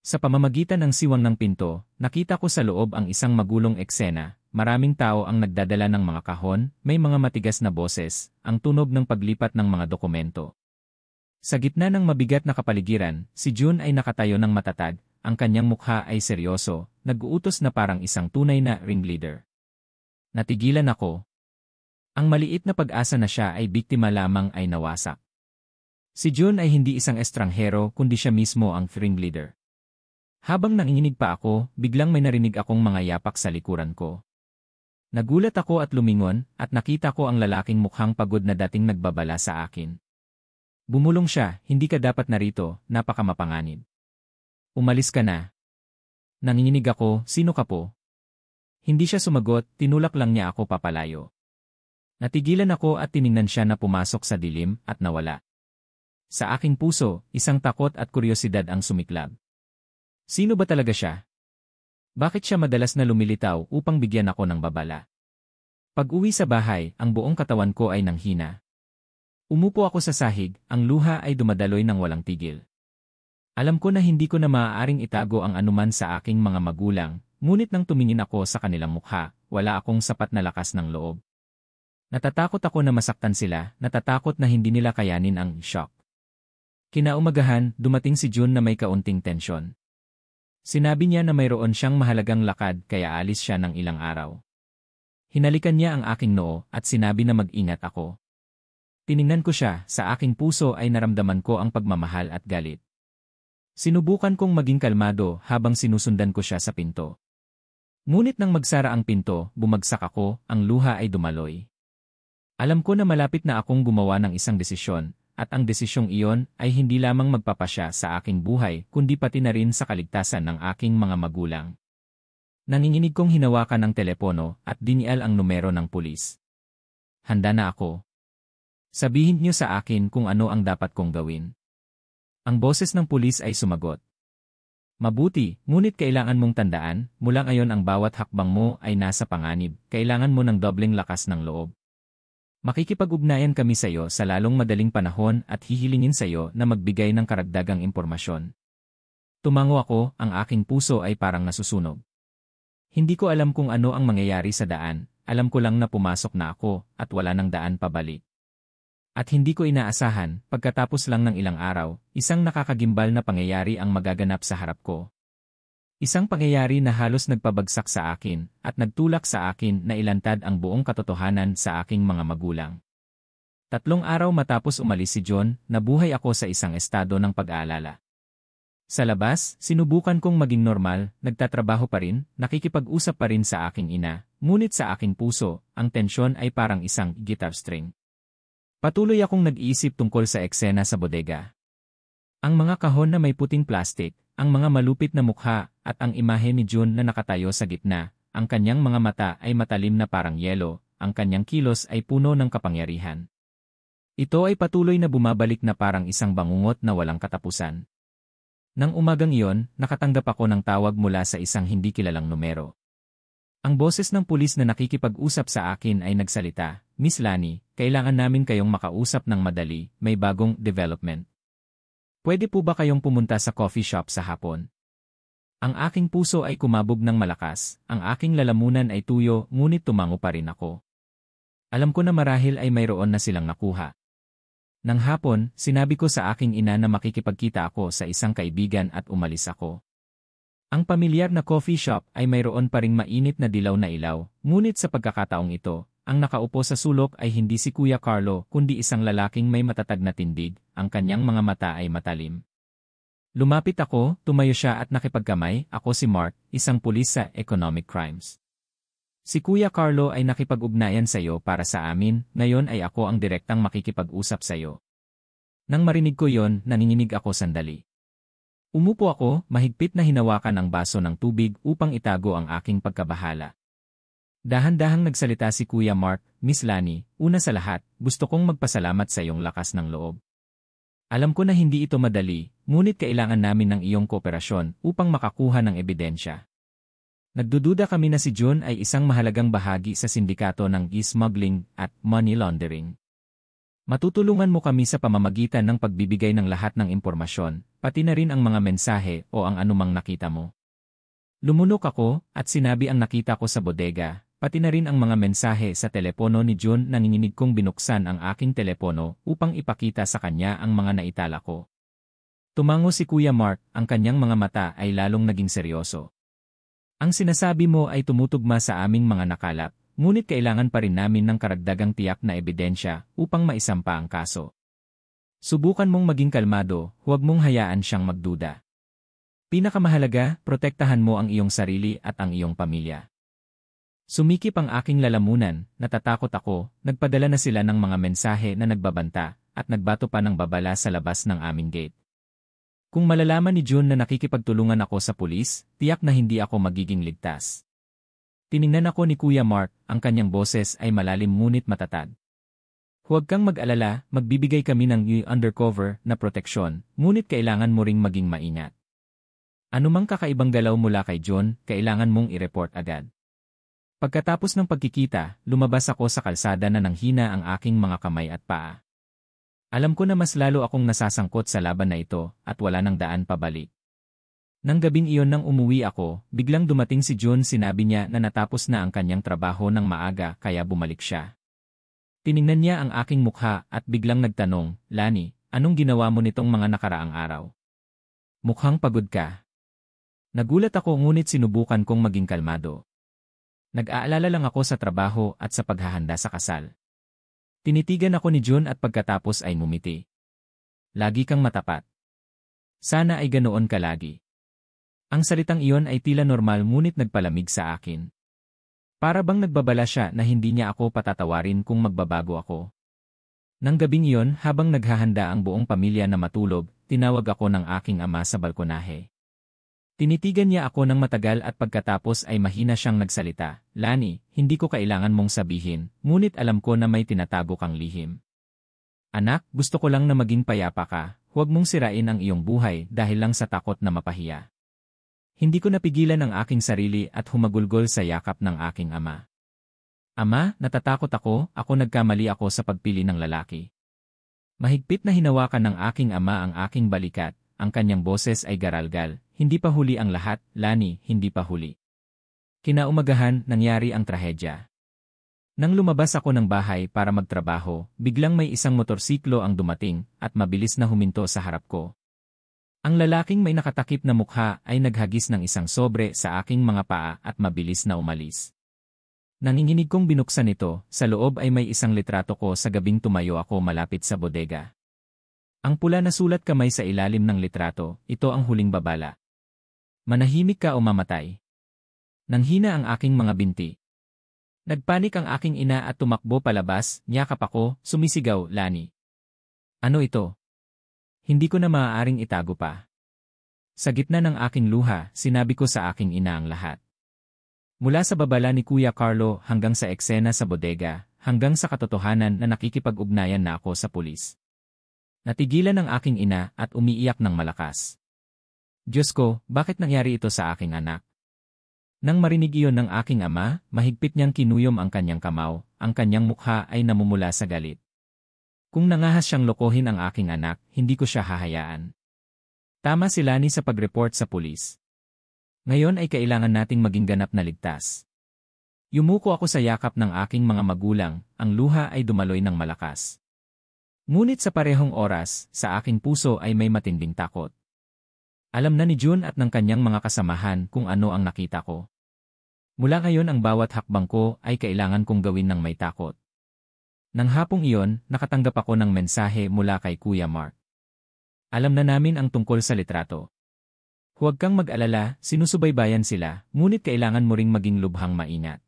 Sa pamamagitan ng siwang ng pinto, nakita ko sa loob ang isang magulong eksena. Maraming tao ang nagdadala ng mga kahon, may mga matigas na boses, ang tunog ng paglipat ng mga dokumento. Sa gitna ng mabigat na kapaligiran, si June ay nakatayo ng matatag, ang kanyang mukha ay seryoso, nag-uutos na parang isang tunay na ringleader. Natigilan ako. Ang maliit na pag-asa na siya ay biktima lamang ay nawasak. Si June ay hindi isang estranghero kundi siya mismo ang ringleader. Habang nanginginig pa ako, biglang may narinig akong mga yapak sa likuran ko. Nagulat ako at lumingon at nakita ko ang lalaking mukhang pagod na dating nagbabala sa akin. Bumulong siya, hindi ka dapat narito, napakamapanganib. Umalis ka na. Nanginginig ako, sino ka po? Hindi siya sumagot, tinulak lang niya ako papalayo. Natigilan ako at tiningnan siya na pumasok sa dilim at nawala. Sa aking puso, isang takot at kuryosidad ang sumiklab. Sino ba talaga siya? Bakit siya madalas na lumilitaw upang bigyan ako ng babala? Pag-uwi sa bahay, ang buong katawan ko ay nanghina. Umupo ako sa sahig, ang luha ay dumadaloy ng walang tigil. Alam ko na hindi ko na maaaring itago ang anuman sa aking mga magulang, ngunit nang tumingin ako sa kanilang mukha, wala akong sapat na lakas ng loob. Natatakot ako na masaktan sila, natatakot na hindi nila kayanin ang shock. Kinaumagahan, dumating si June na may kaunting tensyon. Sinabi niya na mayroon siyang mahalagang lakad kaya alis siya ng ilang araw. Hinalikan niya ang aking noo at sinabi na mag-ingat ako. Tiningnan ko siya, sa aking puso ay naramdaman ko ang pagmamahal at galit. Sinubukan kong maging kalmado habang sinusundan ko siya sa pinto. Ngunit nang magsara ang pinto, bumagsak ako, ang luha ay dumaloy. Alam ko na malapit na akong gumawa ng isang desisyon, at ang desisyong iyon ay hindi lamang magpapasya sa aking buhay kundi pati na rin sa kaligtasan ng aking mga magulang. Nanginginig kong hinawakan ang telepono at dinial ang numero ng pulis. Handa na ako. Sabihin niyo sa akin kung ano ang dapat kong gawin. Ang boses ng pulis ay sumagot. Mabuti, ngunit kailangan mong tandaan, mula ngayon ang bawat hakbang mo ay nasa panganib, kailangan mo ng dobleng lakas ng loob. Makikipag-ugnayan kami sa iyo sa lalong madaling panahon at hihilingin sa iyo na magbigay ng karagdagang impormasyon. Tumango ako, ang aking puso ay parang nasusunog. Hindi ko alam kung ano ang mangyayari sa daan, alam ko lang na pumasok na ako at wala nang daan pabalik. At hindi ko inaasahan, pagkatapos lang ng ilang araw, isang nakakagimbal na pangyayari ang magaganap sa harap ko. Isang pangyayari na halos nagpabagsak sa akin at nagtulak sa akin na ilantad ang buong katotohanan sa aking mga magulang. 3 araw matapos umalis si John, nabuhay ako sa isang estado ng pag-aalala. Sa labas, sinubukan kong maging normal, nagtatrabaho pa rin, nakikipag-usap pa rin sa aking ina, ngunit sa aking puso, ang tensyon ay parang isang guitar string. Patuloy akong nag-iisip tungkol sa eksena sa bodega. Ang mga kahon na may puting plastik, ang mga malupit na mukha, at ang imahe ni June na nakatayo sa gitna, ang kanyang mga mata ay matalim na parang yelo, ang kanyang kilos ay puno ng kapangyarihan. Ito ay patuloy na bumabalik na parang isang bangungot na walang katapusan. Nang umagang iyon, nakatanggap ako ng tawag mula sa isang hindi kilalang numero. Ang boses ng pulis na nakikipag-usap sa akin ay nagsalita, Miss Lani, kailangan namin kayong makausap ng madali, may bagong development. Pwede po ba kayong pumunta sa coffee shop sa hapon? Ang aking puso ay kumabog ng malakas, ang aking lalamunan ay tuyo, ngunit tumango pa rin ako. Alam ko na marahil ay mayroon na silang nakuha. Nang hapon, sinabi ko sa aking ina na makikipagkita ako sa isang kaibigan at umalis ako. Ang pamilyar na coffee shop ay mayroon pa ring mainit na dilaw na ilaw, ngunit sa pagkakataong ito, ang nakaupo sa sulok ay hindi si Kuya Carlo kundi isang lalaking may matatag na tindig, ang kanyang mga mata ay matalim. Lumapit ako, tumayo siya at nakipagkamay, ako si Mark, isang pulis sa Economic Crimes. Si Kuya Carlo ay nakipag-ugnayan sa iyo para sa amin, ngayon ay ako ang direktang makikipag-usap sa iyo. Nang marinig ko yon, nanginginig ako sandali. Umupo ako, mahigpit na hinawakan ang baso ng tubig upang itago ang aking pagkabahala. Dahan-dahang nagsalita si Kuya Mark, Miss Lani, una sa lahat, gusto kong magpasalamat sa iyong lakas ng loob. Alam ko na hindi ito madali, ngunit kailangan namin ng iyong kooperasyon upang makakuha ng ebidensya. Nagdududa kami na si John ay isang mahalagang bahagi sa sindikato ng e-smuggling at money laundering. Matutulungan mo kami sa pamamagitan ng pagbibigay ng lahat ng impormasyon, pati na rin ang mga mensahe o ang anumang nakita mo. Lumunok ako at sinabi ang nakita ko sa bodega, pati na rin ang mga mensahe sa telepono ni John. Nanginginig kong binuksan ang aking telepono upang ipakita sa kanya ang mga naitala ko. Tumango si Kuya Mark, ang kanyang mga mata ay lalong naging seryoso. Ang sinasabi mo ay tumutugma sa aming mga nakalap, ngunit kailangan pa rin namin ng karagdagang tiyak na ebidensya upang maisampa ang kaso. Subukan mong maging kalmado, huwag mong hayaan siyang magduda. Pinakamahalaga, protektahan mo ang iyong sarili at ang iyong pamilya. Sumikip ang aking lalamunan, natatakot ako, nagpadala na sila ng mga mensahe na nagbabanta, at nagbato pa ng babala sa labas ng aming gate. Kung malalaman ni June na nakikipagtulungan ako sa pulis, tiyak na hindi ako magiging ligtas. Tiningnan ako ni Kuya Mark, ang kanyang boses ay malalim ngunit matatag. Huwag kang mag-alala, magbibigay kami ng undercover na proteksyon, ngunit kailangan mo ring maging maingat. Anumang kakaibang galaw mula kay John, kailangan mong i-report agad. Pagkatapos ng pagkikita, lumabas ako sa kalsada na nanghina ang aking mga kamay at paa. Alam ko na mas lalo akong nasasangkot sa laban na ito at wala nang daan pabalik. Nang gabing iyon nang umuwi ako, biglang dumating si John. Sinabi niya na natapos na ang kanyang trabaho ng maaga kaya bumalik siya. Tiningnan niya ang aking mukha at biglang nagtanong, Lani, anong ginawa mo nitong mga nakaraang araw? Mukhang pagod ka. Nagulat ako ngunit sinubukan kong maging kalmado. Nag-aalala lang ako sa trabaho at sa paghahanda sa kasal. Tinitigan ako ni John at pagkatapos ay ngumiti. Lagi kang matapat. Sana ay ganoon ka lagi. Ang salitang iyon ay tila normal ngunit nagpalamig sa akin. Para bang nagbabala siya na hindi niya ako patatawarin kung magbabago ako. Nang gabing iyon, habang naghahanda ang buong pamilya na matulog, tinawag ako ng aking ama sa balkonahe. Tinitigan niya ako ng matagal at pagkatapos ay mahina siyang nagsalita, Lani, hindi ko kailangan mong sabihin, ngunit alam ko na may tinatago kang lihim. Anak, gusto ko lang na maging payapa ka, huwag mong sirain ang iyong buhay dahil lang sa takot na mapahiya. Hindi ko napigilan ang aking sarili at humagulgol sa yakap ng aking ama. Ama, natatakot ako nagkamali ako sa pagpili ng lalaki. Mahigpit na hinawakan ng aking ama ang aking balikat, ang kanyang boses ay garalgal, hindi pa huli ang lahat, Lani, hindi pa huli. Kinaumagahan, nangyari ang trahedya. Nang lumabas ako ng bahay para magtrabaho, biglang may isang motorsiklo ang dumating at mabilis na huminto sa harap ko. Ang lalaking may nakatakip na mukha ay naghagis ng isang sobre sa aking mga paa at mabilis na umalis. Nanginginig kong binuksan ito, sa loob ay may isang litrato ko sa gabing tumayo ako malapit sa bodega. Ang pula na sulat kamay sa ilalim ng litrato, ito ang huling babala. Manahimik ka o mamatay. Nanghina ang aking mga binti. Nagpanik ang aking ina at tumakbo palabas, niyakap ako, sumisigaw, Lani. Ano ito? Hindi ko na maaaring itago pa. Sa gitna ng aking luha, sinabi ko sa aking ina ang lahat. Mula sa babala ni Kuya Carlo hanggang sa eksena sa bodega, hanggang sa katotohanan na nakikipag-ugnayan na ako sa pulis. Natigilan ang aking ina at umiiyak ng malakas. Diyos ko, bakit nangyari ito sa aking anak? Nang marinig iyon ng aking ama, mahigpit niyang kinuyom ang kanyang kamao, ang kanyang mukha ay namumula sa galit. Kung nangahas siyang lokohin ang aking anak, hindi ko siya hahayaan. Tama si Lani sa pag-report sa pulis. Ngayon ay kailangan nating maging ganap na ligtas. Yumuko ako sa yakap ng aking mga magulang, ang luha ay dumaloy ng malakas. Ngunit sa parehong oras, sa aking puso ay may matinding takot. Alam na ni June at ng kanyang mga kasamahan kung ano ang nakita ko. Mula ngayon ang bawat hakbang ko ay kailangan kong gawin ng may takot. Nang hapong iyon, nakatanggap ako ng mensahe mula kay Kuya Mark. Alam na namin ang tungkol sa litrato. Huwag kang mag-alala, sinusubaybayan sila, ngunit kailangan mo ring maging lubhang maingat.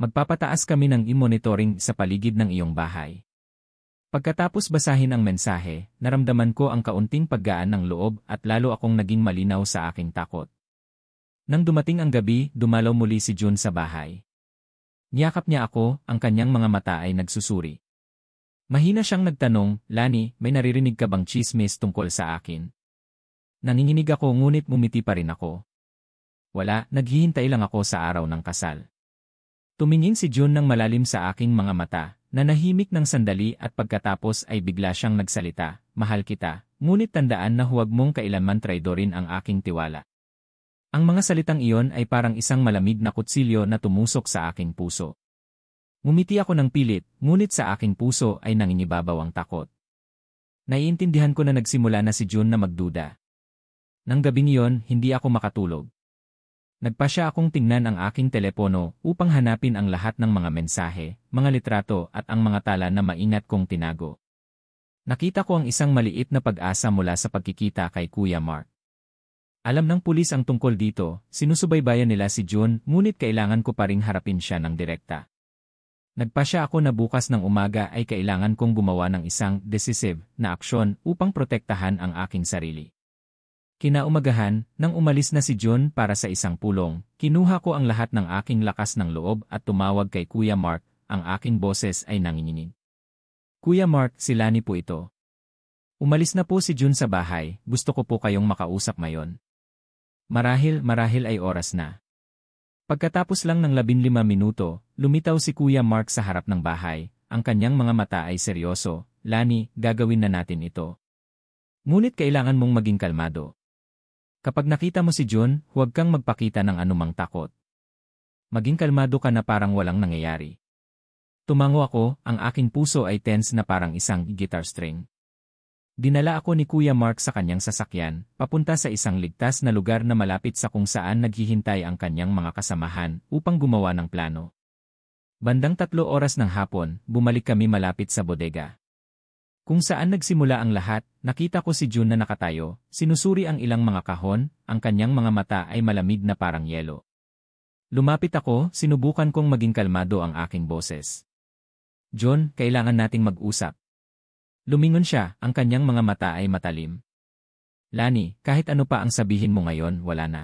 Magpapataas kami ng i-monitoring sa paligid ng iyong bahay. Pagkatapos basahin ang mensahe, naramdaman ko ang kaunting paggaan ng loob at lalo akong naging malinaw sa aking takot. Nang dumating ang gabi, dumalaw muli si June sa bahay. Niyakap niya ako, ang kanyang mga mata ay nagsusuri. Mahina siyang nagtanong, "Lani, may naririnig ka bang chismis tungkol sa akin?" Nanginginig ako ngunit ngumiti pa rin ako. Wala, naghihintay lang ako sa araw ng kasal. Tumingin si June ng malalim sa aking mga mata, nanahimik ng sandali at pagkatapos ay bigla siyang nagsalita, "Mahal kita, ngunit tandaan na huwag mong kailanman traidorin ang aking tiwala." Ang mga salitang iyon ay parang isang malamig na kutsilyo na tumusok sa aking puso. Ngumiti ako ng pilit, ngunit sa aking puso ay nangingibabaw ang takot. Naiintindihan ko na nagsimula na si June na magduda. Nang gabing iyon, hindi ako makatulog. Nagpasya akong tingnan ang aking telepono upang hanapin ang lahat ng mga mensahe, mga litrato at ang mga tala na maingat kong tinago. Nakita ko ang isang maliit na pag-asa mula sa pagkikita kay Kuya Mark. Alam ng pulis ang tungkol dito, sinusubaybayan nila si June ngunit kailangan ko pa ring harapin siya ng direkta. Nagpasya ako na bukas ng umaga ay kailangan kong gumawa ng isang decisive na aksyon upang protektahan ang aking sarili. Kinaumagahan, nang umalis na si June para sa isang pulong, kinuha ko ang lahat ng aking lakas ng loob at tumawag kay Kuya Mark, ang aking boses ay nanginginig. "Kuya Mark, si Lani po ito. Umalis na po si June sa bahay, gusto ko po kayong makausap ngayon." Marahil ay oras na. Pagkatapos lang ng 15 minuto, lumitaw si Kuya Mark sa harap ng bahay, ang kanyang mga mata ay seryoso, "Lani, gagawin na natin ito. Ngunit kailangan mong maging kalmado. Kapag nakita mo si June, huwag kang magpakita ng anumang takot. Maging kalmado ka na parang walang nangyayari." Tumango ako, ang aking puso ay tense na parang isang guitar string. Dinala ako ni Kuya Mark sa kanyang sasakyan, papunta sa isang ligtas na lugar na malapit sa kung saan naghihintay ang kanyang mga kasamahan upang gumawa ng plano. Bandang 3 oras ng hapon, bumalik kami malapit sa bodega. Kung saan nagsimula ang lahat, nakita ko si June na nakatayo, sinusuri ang ilang mga kahon, ang kanyang mga mata ay malamig na parang yelo. Lumapit ako, sinubukan kong maging kalmado ang aking boses. "John, kailangan nating mag-usap." Lumingon siya, ang kanyang mga mata ay matalim. "Lani, kahit ano pa ang sabihin mo ngayon, wala na.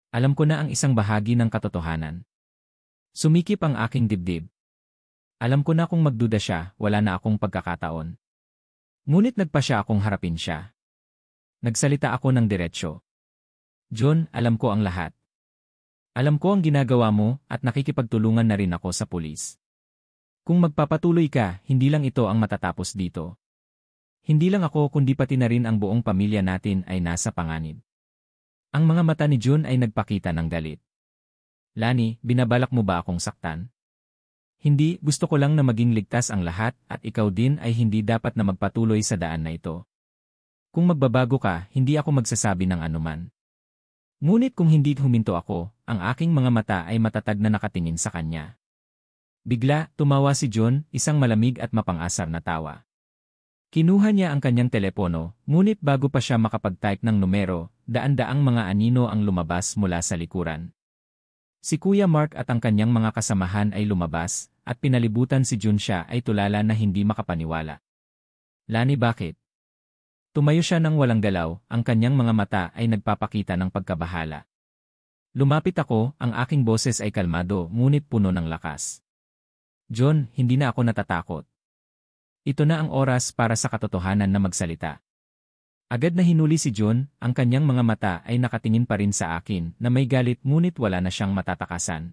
Alam ko na ang isang bahagi ng katotohanan." Sumikip ang aking dibdib. Alam ko na kung magduda siya, wala na akong pagkakataon. Ngunit nagpasya akong harapin siya. Nagsalita ako ng diretsyo. "John, alam ko ang lahat. Alam ko ang ginagawa mo at nakikipagtulungan na rin ako sa pulis. Kung magpapatuloy ka, hindi lang ito ang matatapos dito. Hindi lang ako kundi pati na rin ang buong pamilya natin ay nasa panganib." Ang mga mata ni June ay nagpakita ng galit. "Lani, binabalak mo ba akong saktan?" "Hindi, gusto ko lang na maging ligtas ang lahat at ikaw din ay hindi dapat na magpatuloy sa daan na ito. Kung magbabago ka, hindi ako magsasabi ng anuman." Ngunit kung hindi huminto ako, ang aking mga mata ay matatag na nakatingin sa kanya. Bigla, tumawa si June, isang malamig at mapang-asar na tawa. Kinuha niya ang kanyang telepono, ngunit bago pa siya makapag-type ng numero, daan-daang mga anino ang lumabas mula sa likuran. Si Kuya Mark at ang kanyang mga kasamahan ay lumabas, at pinalibutan si June. Siya ay tulala na hindi makapaniwala. "Lani, bakit?" Tumayo siya ng walang galaw, ang kanyang mga mata ay nagpapakita ng pagkabahala. Lumapit ako, ang aking boses ay kalmado ngunit puno ng lakas. "John, hindi na ako natatakot. Ito na ang oras para sa katotohanan na magsalita." Agad na hinuli si June, ang kanyang mga mata ay nakatingin pa rin sa akin na may galit ngunit wala na siyang matatakasan.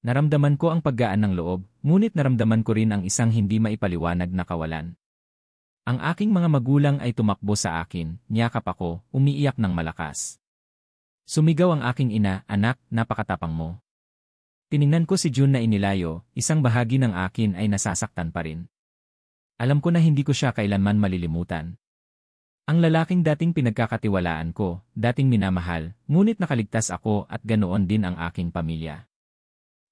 Naramdaman ko ang paggaan ng loob, ngunit naramdaman ko rin ang isang hindi maipaliwanag na kawalan. Ang aking mga magulang ay tumakbo sa akin, niyakap ako, umiiyak ng malakas. Sumigaw ang aking ina, "Anak, napakatapang mo." Tiningnan ko si June na inilayo, isang bahagi ng akin ay nasasaktan pa rin. Alam ko na hindi ko siya kailanman malilimutan. Ang lalaking dating pinagkakatiwalaan ko, dating minamahal, ngunit nakaligtas ako at ganoon din ang aking pamilya.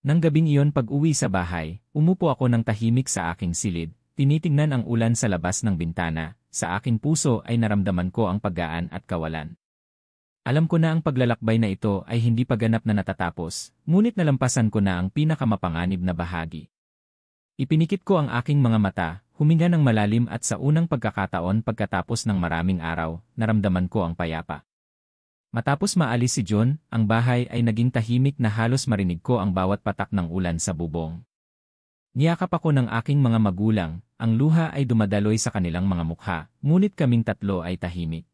Nang gabing iyon pag-uwi sa bahay, umupo ako ng tahimik sa aking silid, tinitingnan ang ulan sa labas ng bintana, sa aking puso ay naramdaman ko ang paggaan at kawalan. Alam ko na ang paglalakbay na ito ay hindi pa ganap na natatapos, ngunit nalampasan ko na ang pinakamapanganib na bahagi. Ipinikit ko ang aking mga mata, huminga ng malalim at sa unang pagkakataon pagkatapos ng maraming araw, naramdaman ko ang payapa. Matapos maalis si John, ang bahay ay naging tahimik na halos marinig ko ang bawat patak ng ulan sa bubong. Niyakap ako ng aking mga magulang, ang luha ay dumadaloy sa kanilang mga mukha, ngunit kaming tatlo ay tahimik.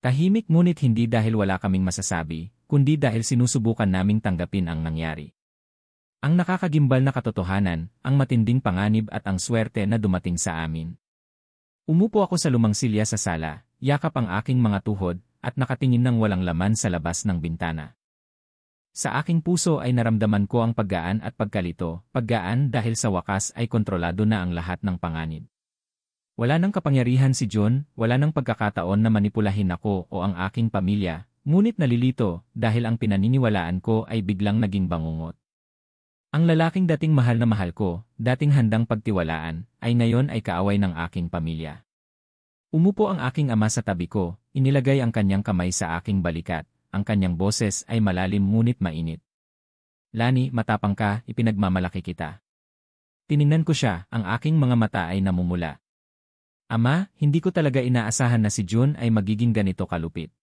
Tahimik ngunit hindi dahil wala kaming masasabi, kundi dahil sinusubukan naming tanggapin ang nangyari. Ang nakakagimbal na katotohanan, ang matinding panganib at ang swerte na dumating sa amin. Umupo ako sa lumang silya sa sala, yakap ang aking mga tuhod, at nakatingin ng walang laman sa labas ng bintana. Sa aking puso ay naramdaman ko ang paggaan at pagkalito, paggaan dahil sa wakas ay kontrolado na ang lahat ng panganib. Wala nang kapangyarihan si John, wala nang pagkakataon na manipulahin ako o ang aking pamilya, ngunit nalilito dahil ang pinaniniwalaan ko ay biglang naging bangungot. Ang lalaking dating mahal na mahal ko, dating handang pagtiwalaan, ay ngayon ay kaaway ng aking pamilya. Umupo ang aking ama sa tabi ko, inilagay ang kanyang kamay sa aking balikat, ang kanyang boses ay malalim ngunit mainit. Lani, matapang ka, ipinagmamalaki kita. Tiningnan ko siya, ang aking mga mata ay namumula. Ama, hindi ko talaga inaasahan na si John ay magiging ganito kalupit.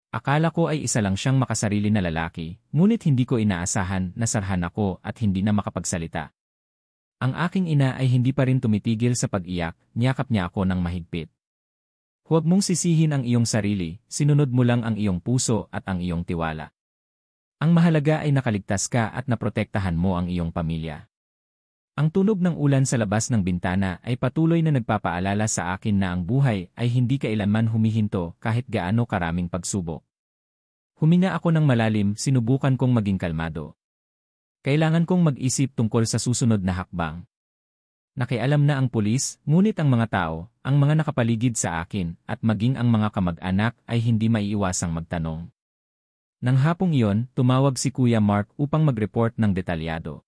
Akala ko ay isa lang siyang makasarili na lalaki, ngunit hindi ko inaasahan na sarhan ako at hindi na makapagsalita. Ang aking ina ay hindi pa rin tumitigil sa pag-iyak, niyakap niya ako ng mahigpit. Huwag mong sisihin ang iyong sarili, sinunod mo lang ang iyong puso at ang iyong tiwala. Ang mahalaga ay nakaligtas ka at naprotektahan mo ang iyong pamilya. Ang tunog ng ulan sa labas ng bintana ay patuloy na nagpapaalala sa akin na ang buhay ay hindi kailanman humihinto kahit gaano karaming pagsubok. Huminga ako ng malalim, sinubukan kong maging kalmado. Kailangan kong mag-isip tungkol sa susunod na hakbang. Nakialam na ang pulis, ngunit ang mga tao, ang mga nakapaligid sa akin, at maging ang mga kamag-anak ay hindi maiiwasang magtanong. Nang hapong iyon, tumawag si Kuya Mark upang mag-report ng detalyado.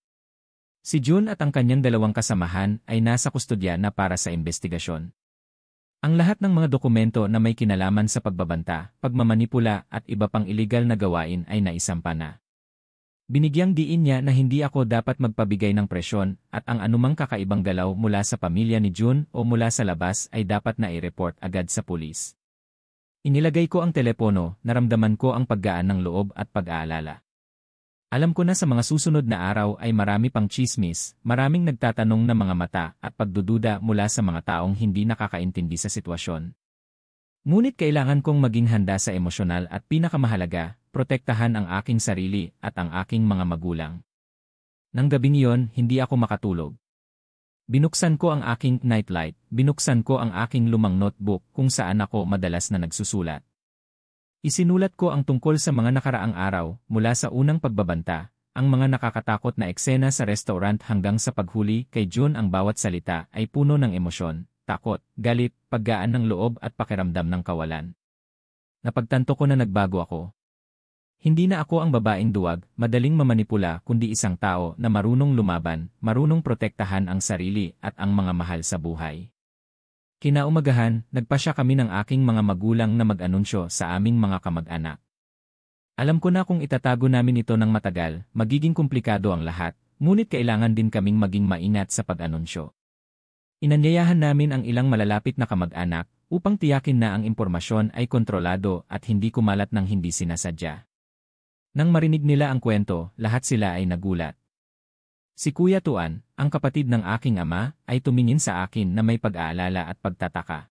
Si June at ang kanyang dalawang kasamahan ay nasa kustodya na para sa investigasyon. Ang lahat ng mga dokumento na may kinalaman sa pagbabanta, pagmamanipula at iba pang iligal na gawain ay naisampa na. Binigyang diin niya na hindi ako dapat magpabigay ng presyon at ang anumang kakaibang galaw mula sa pamilya ni June o mula sa labas ay dapat na i-report agad sa pulis. Inilagay ko ang telepono, naramdaman ko ang paggaan ng loob at pag-aalala. Alam ko na sa mga susunod na araw ay marami pang tsismis, maraming nagtatanong na mga mata at pagdududa mula sa mga taong hindi nakakaintindi sa sitwasyon. Ngunit kailangan kong maging handa sa emosyonal at pinakamahalaga, protektahan ang aking sarili at ang aking mga magulang. Nang gabing iyon, hindi ako makatulog. Binuksan ko ang aking nightlight, binuksan ko ang aking lumang notebook kung saan ako madalas na nagsusulat. Isinulat ko ang tungkol sa mga nakaraang araw, mula sa unang pagbabanta, ang mga nakakatakot na eksena sa restaurant hanggang sa paghuli kay June. Ang bawat salita ay puno ng emosyon, takot, galit, paggaan ng loob at pakiramdam ng kawalan. Napagtanto ko na nagbago ako. Hindi na ako ang babaeng duwag, madaling mamanipula kundi isang tao na marunong lumaban, marunong protektahan ang sarili at ang mga mahal sa buhay. Kinaumagahan, nagpasya kami ng aking mga magulang na mag-anunsyo sa aming mga kamag-anak. Alam ko na kung itatago namin ito ng matagal, magiging komplikado ang lahat, ngunit kailangan din kaming maging maingat sa pag-anunsyo. Inanyayahan namin ang ilang malalapit na kamag-anak upang tiyakin na ang impormasyon ay kontrolado at hindi kumalat ng hindi sinasadya. Nang marinig nila ang kwento, lahat sila ay nagulat. Si Kuya Tuan, ang kapatid ng aking ama, ay tumingin sa akin na may pag-aalala at pagtataka.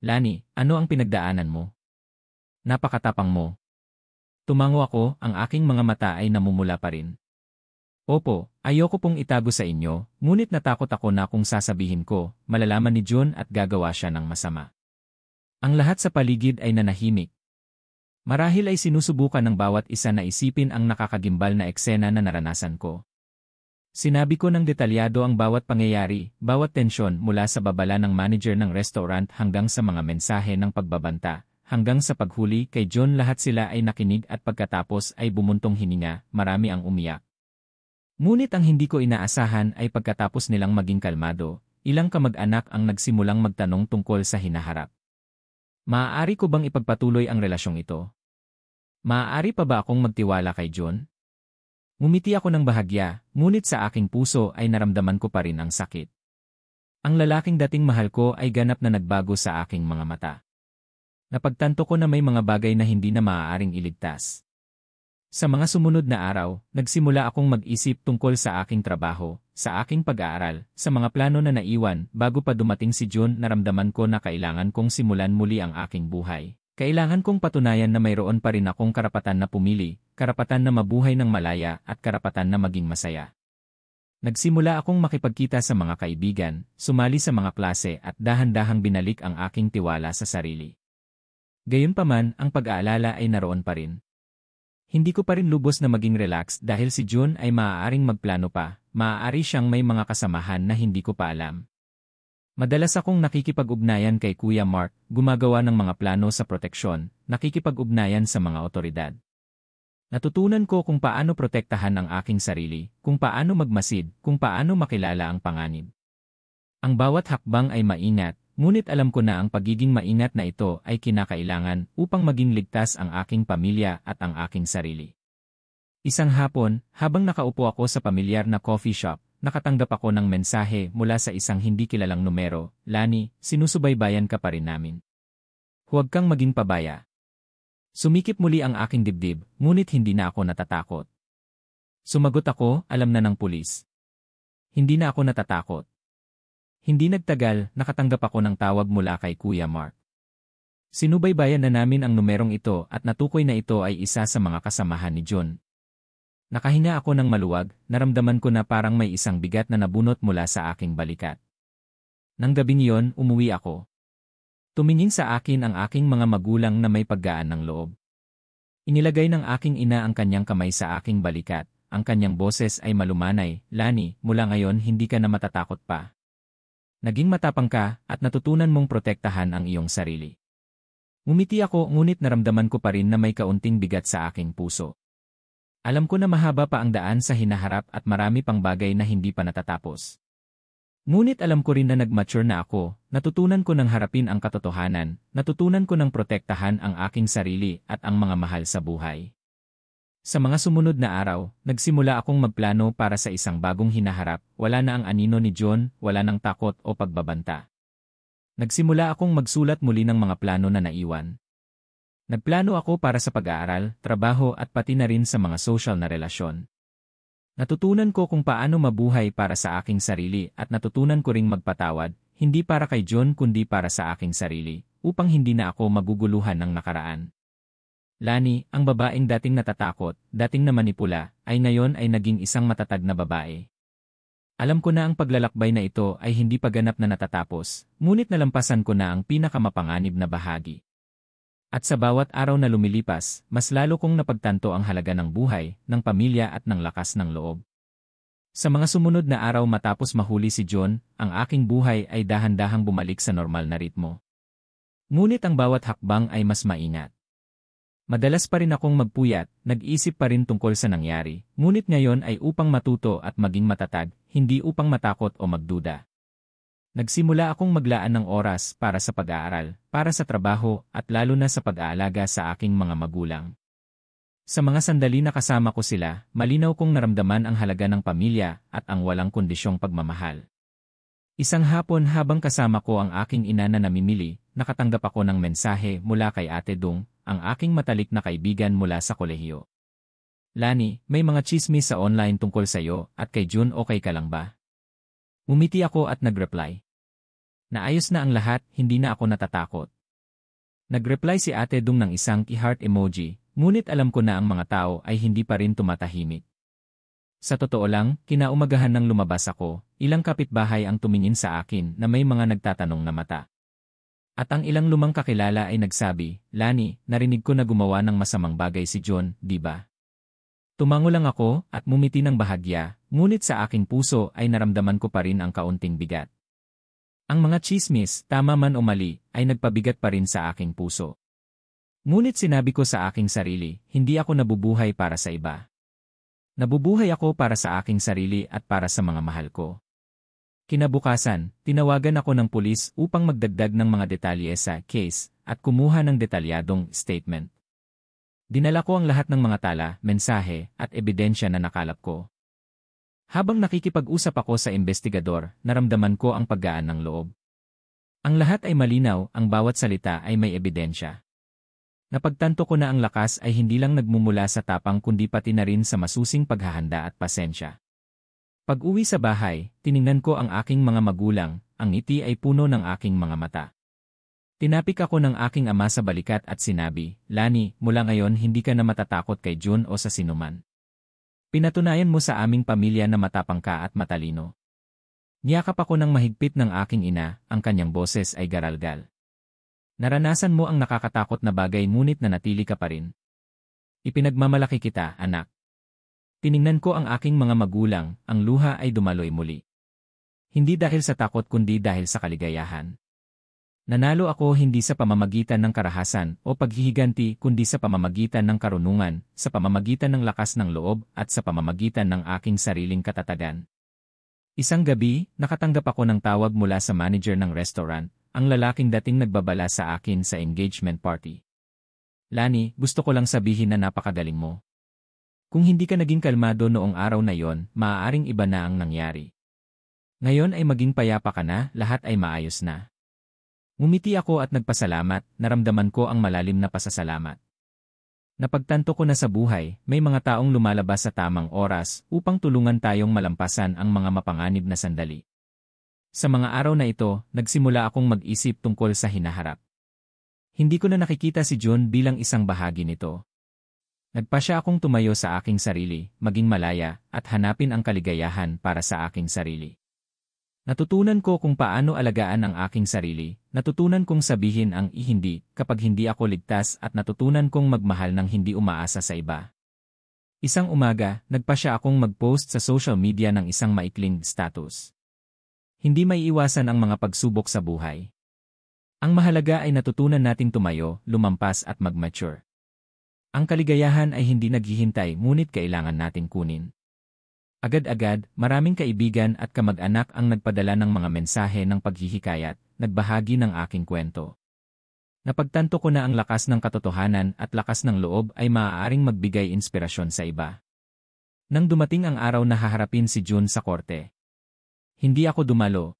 Lani, ano ang pinagdaanan mo? Napakatapang mo. Tumango ako, ang aking mga mata ay namumula pa rin. Opo, ayoko pong itago sa inyo, ngunit natakot ako na kung sasabihin ko, malalaman ni John at gagawa siya ng masama. Ang lahat sa paligid ay nanahimik. Marahil ay sinusubukan ng bawat isa na isipin ang nakakagimbal na eksena na naranasan ko. Sinabi ko ng detalyado ang bawat pangyayari, bawat tensyon mula sa babala ng manager ng restaurant hanggang sa mga mensahe ng pagbabanta, hanggang sa paghuli kay John. Lahat sila ay nakinig at pagkatapos ay bumuntong hininga, marami ang umiyak. Ngunit ang hindi ko inaasahan ay pagkatapos nilang maging kalmado, ilang kamag-anak ang nagsimulang magtanong tungkol sa hinaharap. Maaari ko bang ipagpatuloy ang relasyong ito? Maaari pa ba akong magtiwala kay John? Ngumiti ako ng bahagya, ngunit sa aking puso ay naramdaman ko pa rin ang sakit. Ang lalaking dating mahal ko ay ganap na nagbago sa aking mga mata. Napagtanto ko na may mga bagay na hindi na maaaring iligtas. Sa mga sumunod na araw, nagsimula akong mag-isip tungkol sa aking trabaho, sa aking pag-aaral, sa mga plano na naiwan. Bago pa dumating si June, naramdaman ko na kailangan kong simulan muli ang aking buhay. Kailangan kong patunayan na mayroon pa rin akong karapatan na pumili, karapatan na mabuhay ng malaya at karapatan na maging masaya. Nagsimula akong makipagkita sa mga kaibigan, sumali sa mga klase at dahan-dahang binalik ang aking tiwala sa sarili. Gayunpaman, ang pag-aalala ay naroon pa rin. Hindi ko pa rin lubos na maging relax dahil si June ay maaaring magplano pa, maaari siyang may mga kasamahan na hindi ko pa alam. Madalas akong nakikipag-ugnayan kay Kuya Mark, gumagawa ng mga plano sa proteksyon, nakikipag-ugnayan sa mga otoridad. Natutunan ko kung paano protektahan ang aking sarili, kung paano magmasid, kung paano makilala ang panganib. Ang bawat hakbang ay maingat, ngunit alam ko na ang pagiging maingat na ito ay kinakailangan upang maging ligtas ang aking pamilya at ang aking sarili. Isang hapon, habang nakaupo ako sa pamilyar na coffee shop, nakatanggap ako ng mensahe mula sa isang hindi kilalang numero. "Lani, sinusubaybayan ka pa rin namin. Huwag kang maging pabaya." Sumikip muli ang aking dibdib, ngunit hindi na ako natatakot. Sumagot ako, "Alam na ng pulis." Hindi na ako natatakot. Hindi nagtagal, nakatanggap ako ng tawag mula kay Kuya Mark. Sinubaybayan na namin ang numerong ito at natukoy na ito ay isa sa mga kasamahan ni John. Nakahinga ako ng maluwag, naramdaman ko na parang may isang bigat na nabunot mula sa aking balikat. Nang gabing iyon, umuwi ako. Tumingin sa akin ang aking mga magulang na may paggaan ng loob. Inilagay ng aking ina ang kanyang kamay sa aking balikat, ang kanyang boses ay malumanay, "Lani, mula ngayon hindi ka na matatakot pa. Naging matapang ka at natutunan mong protektahan ang iyong sarili." Ngumiti ako ngunit naramdaman ko pa rin na may kaunting bigat sa aking puso. Alam ko na mahaba pa ang daan sa hinaharap at marami pang bagay na hindi pa natatapos. Ngunit alam ko rin na nag-mature na ako, natutunan ko ng harapin ang katotohanan, natutunan ko ng protektahan ang aking sarili at ang mga mahal sa buhay. Sa mga sumunod na araw, nagsimula akong magplano para sa isang bagong hinaharap, wala na ang anino ni John, wala nang takot o pagbabanta. Nagsimula akong magsulat muli ng mga plano na naiwan. Nagplano ako para sa pag-aaral, trabaho at pati na rin sa mga social na relasyon. Natutunan ko kung paano mabuhay para sa aking sarili at natutunan ko ring magpatawad, hindi para kay John kundi para sa aking sarili, upang hindi na ako maguguluhan ng nakaraan. Lani, ang babaeng dating natatakot, dating namanipula, ay ngayon ay naging isang matatag na babae. Alam ko na ang paglalakbay na ito ay hindi pa ganap na natatapos, ngunit nalampasan ko na ang pinakamapanganib na bahagi. At sa bawat araw na lumilipas, mas lalo kong napagtanto ang halaga ng buhay, ng pamilya at ng lakas ng loob. Sa mga sumunod na araw matapos mahuli si John, ang aking buhay ay dahan-dahang bumalik sa normal na ritmo. Ngunit ang bawat hakbang ay mas maingat. Madalas pa rin akong magpuyat, nag-isip pa rin tungkol sa nangyari, ngunit ngayon ay upang matuto at maging matatag, hindi upang matakot o magduda. Nagsimula akong maglaan ng oras para sa pag-aaral, para sa trabaho, at lalo na sa pag-aalaga sa aking mga magulang. Sa mga sandali na kasama ko sila, malinaw kong naramdaman ang halaga ng pamilya at ang walang kondisyong pagmamahal. Isang hapon habang kasama ko ang aking ina na namimili, nakatanggap ako ng mensahe mula kay Ate Dung, ang aking matalik na kaibigan mula sa kolehiyo. "Lani, may mga chismis sa online tungkol sa iyo at kay June, okay ka lang ba?" Umiti ako at nag-reply. Naayos na ang lahat, hindi na ako natatakot. Nag-reply si Ate Dung ng isang heart emoji, ngunit alam ko na ang mga tao ay hindi pa rin tumatahimik. Sa totoo lang, kinaumagahan nang lumabas ako, ilang kapitbahay ang tumingin sa akin na may mga nagtatanong na mata. At ang ilang lumang kakilala ay nagsabi, "Lani, narinig ko na gumawa ng masamang bagay si John, di ba?" Tumango lang ako at mumiti ng bahagya, ngunit sa aking puso ay naramdaman ko pa rin ang kaunting bigat. Ang mga chismis, tama man o mali, ay nagpabigat pa rin sa aking puso. Ngunit sinabi ko sa aking sarili, hindi ako nabubuhay para sa iba. Nabubuhay ako para sa aking sarili at para sa mga mahal ko. Kinabukasan, tinawagan ako ng pulis upang magdagdag ng mga detalye sa case at kumuha ng detalyadong statement. Dinala ko ang lahat ng mga tala, mensahe, at ebidensya na nakalap ko. Habang nakikipag-usap ako sa investigador, naramdaman ko ang paggaan ng loob. Ang lahat ay malinaw, ang bawat salita ay may ebidensya. Napagtanto ko na ang lakas ay hindi lang nagmumula sa tapang kundi pati na rin sa masusing paghahanda at pasensya. Pag-uwi sa bahay, tiningnan ko ang aking mga magulang, ang ngiti ay puno ng aking mga mata. Tinapik ako ng aking ama sa balikat at sinabi, "Lani, mula ngayon hindi ka na matatakot kay June o sa sinuman. Pinatunayan mo sa aming pamilya na matapang ka at matalino." Niyakap ako ng mahigpit ng aking ina, ang kanyang boses ay garalgal. "Naranasan mo ang nakakatakot na bagay ngunit nanatili ka pa rin. Ipinagmamalaki kita, anak." Tiningnan ko ang aking mga magulang, ang luha ay dumaloy muli. Hindi dahil sa takot kundi dahil sa kaligayahan. Nanalo ako hindi sa pamamagitan ng karahasan o paghihiganti kundi sa pamamagitan ng karunungan, sa pamamagitan ng lakas ng loob at sa pamamagitan ng aking sariling katatagan. Isang gabi, nakatanggap ako ng tawag mula sa manager ng restaurant, ang lalaking dating nagbabala sa akin sa engagement party. "Lani, gusto ko lang sabihin na napakagaling mo. Kung hindi ka naging kalmado noong araw na yon, maaaring iba na ang nangyari. Ngayon ay maging payapa ka na, lahat ay maayos na." Ngumiti ako at nagpasalamat, naramdaman ko ang malalim na pasasalamat. Napagtanto ko na sa buhay, may mga taong lumalabas sa tamang oras upang tulungan tayong malampasan ang mga mapanganib na sandali. Sa mga araw na ito, nagsimula akong mag-isip tungkol sa hinaharap. Hindi ko na nakikita si June bilang isang bahagi nito. Nagpasya akong tumayo sa aking sarili, maging malaya, at hanapin ang kaligayahan para sa aking sarili. Natutunan ko kung paano alagaan ang aking sarili, natutunan kong sabihin ang hindi kapag hindi ako ligtas at natutunan kong magmahal ng hindi umaasa sa iba. Isang umaga, nagpasya akong mag-post sa social media ng isang maikling status. Hindi may iwasan ang mga pagsubok sa buhay. Ang mahalaga ay natutunan nating tumayo, lumampas at mag-mature. Ang kaligayahan ay hindi naghihintay ngunit kailangan nating kunin. Agad-agad, maraming kaibigan at kamag-anak ang nagpadala ng mga mensahe ng paghihikayat, nagbahagi ng aking kwento. Napagtanto ko na ang lakas ng katotohanan at lakas ng loob ay maaaring magbigay inspirasyon sa iba. Nang dumating ang araw na haharapin si June sa korte, hindi ako dumalo.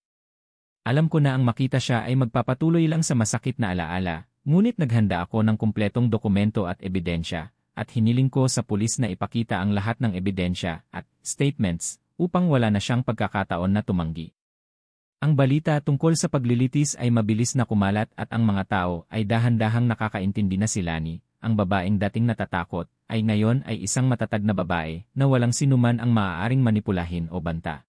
Alam ko na ang makita siya ay magpapatuloy lang sa masakit na alaala, ngunit naghanda ako ng kumpletong dokumento at ebidensya, at hiniling ko sa pulis na ipakita ang lahat ng ebidensya at statements upang wala na siyang pagkakataon na tumanggi. Ang balita tungkol sa paglilitis ay mabilis na kumalat at ang mga tao ay dahan-dahang nakakaintindi na si Lani, ang babaeng dating natatakot, ay ngayon ay isang matatag na babae na walang sinuman ang maaaring manipulahin o banta.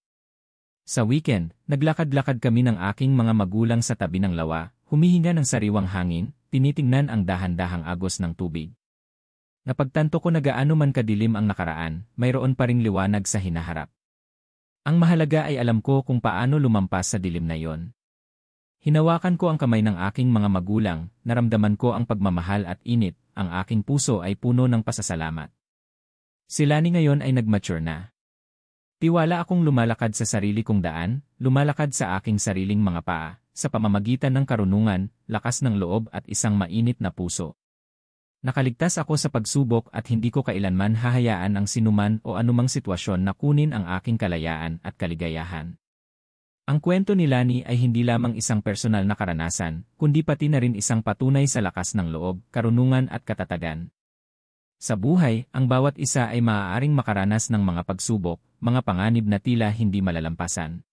Sa weekend, naglakad-lakad kami ng aking mga magulang sa tabi ng lawa, humihinga ng sariwang hangin, tinitingnan ang dahan-dahang agos ng tubig. Napagtanto ko na gaano man kadilim ang nakaraan, mayroon pa ring liwanag sa hinaharap. Ang mahalaga ay alam ko kung paano lumampas sa dilim na iyon. Hinawakan ko ang kamay ng aking mga magulang, naramdaman ko ang pagmamahal at init, ang aking puso ay puno ng pasasalamat. Si Lani ngayon ay nag-mature na. Tiwala akong lumalakad sa sarili kong daan, lumalakad sa aking sariling mga paa, sa pamamagitan ng karunungan, lakas ng loob at isang mainit na puso. Nakaligtas ako sa pagsubok at hindi ko kailanman hahayaan ang sinuman o anumang sitwasyon na kunin ang aking kalayaan at kaligayahan. Ang kwento ni Lani ay hindi lamang isang personal na karanasan, kundi pati na rin isang patunay sa lakas ng loob, karunungan at katatagan. Sa buhay, ang bawat isa ay maaaring makaranas ng mga pagsubok, mga panganib na tila hindi malalampasan.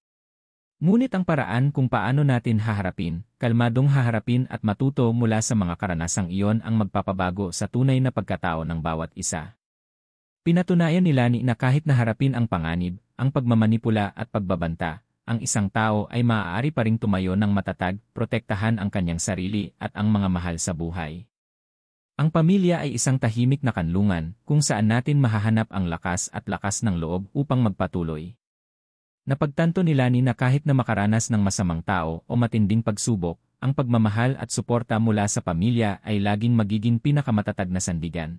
Ngunit ang paraan kung paano natin haharapin, kalmadong haharapin at matuto mula sa mga karanasang iyon ang magpapabago sa tunay na pagkatao ng bawat isa. Pinatunayan ni Lani na kahit naharapin ang panganib, ang pagmamanipula at pagbabanta, ang isang tao ay maaari pa ring tumayo ng matatag, protektahan ang kanyang sarili at ang mga mahal sa buhay. Ang pamilya ay isang tahimik na kanlungan kung saan natin mahahanap ang lakas at lakas ng loob upang magpatuloy. Napagtanto ni Lani na kahit na makaranas ng masamang tao o matinding pagsubok, ang pagmamahal at suporta mula sa pamilya ay laging magiging pinakamatatag na sandigan.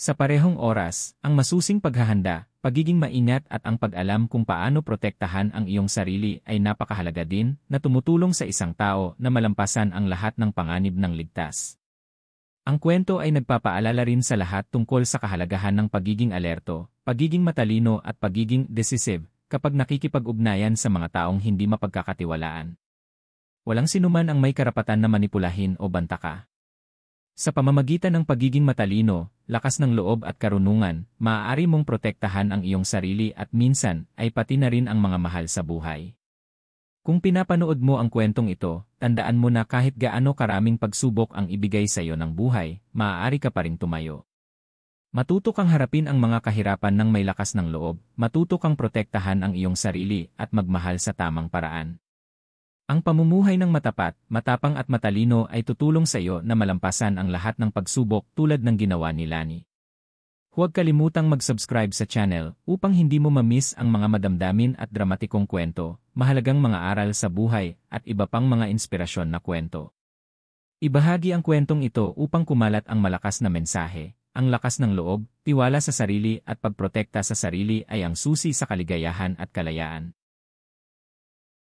Sa parehong oras, ang masusing paghahanda, pagiging maingat at ang pag-alam kung paano protektahan ang iyong sarili ay napakahalaga din na tumutulong sa isang tao na malampasan ang lahat ng panganib ng ligtas. Ang kwento ay nagpapaalala rin sa lahat tungkol sa kahalagahan ng pagiging alerto, pagiging matalino at pagiging decisive kapag nakikipag-ugnayan sa mga taong hindi mapagkakatiwalaan. Walang sinuman ang may karapatan na manipulahin o banta ka. Sa pamamagitan ng pagiging matalino, lakas ng loob at karunungan, maaari mong protektahan ang iyong sarili at minsan ay pati na rin ang mga mahal sa buhay. Kung pinapanood mo ang kwentong ito, tandaan mo na kahit gaano karaming pagsubok ang ibigay sa iyo ng buhay, maaari ka pa ring tumayo. Matuto kang harapin ang mga kahirapan ng may lakas ng loob, matuto kang protektahan ang iyong sarili at magmahal sa tamang paraan. Ang pamumuhay ng matapat, matapang at matalino ay tutulong sa iyo na malampasan ang lahat ng pagsubok tulad ng ginawa ni Lani. Huwag kalimutang mag-subscribe sa channel upang hindi mo ma-miss ang mga madamdamin at dramatikong kwento, mahalagang mga aral sa buhay, at iba pang mga inspirasyon na kwento. Ibahagi ang kwentong ito upang kumalat ang malakas na mensahe. Ang lakas ng loob, tiwala sa sarili at pagprotekta sa sarili ay ang susi sa kaligayahan at kalayaan.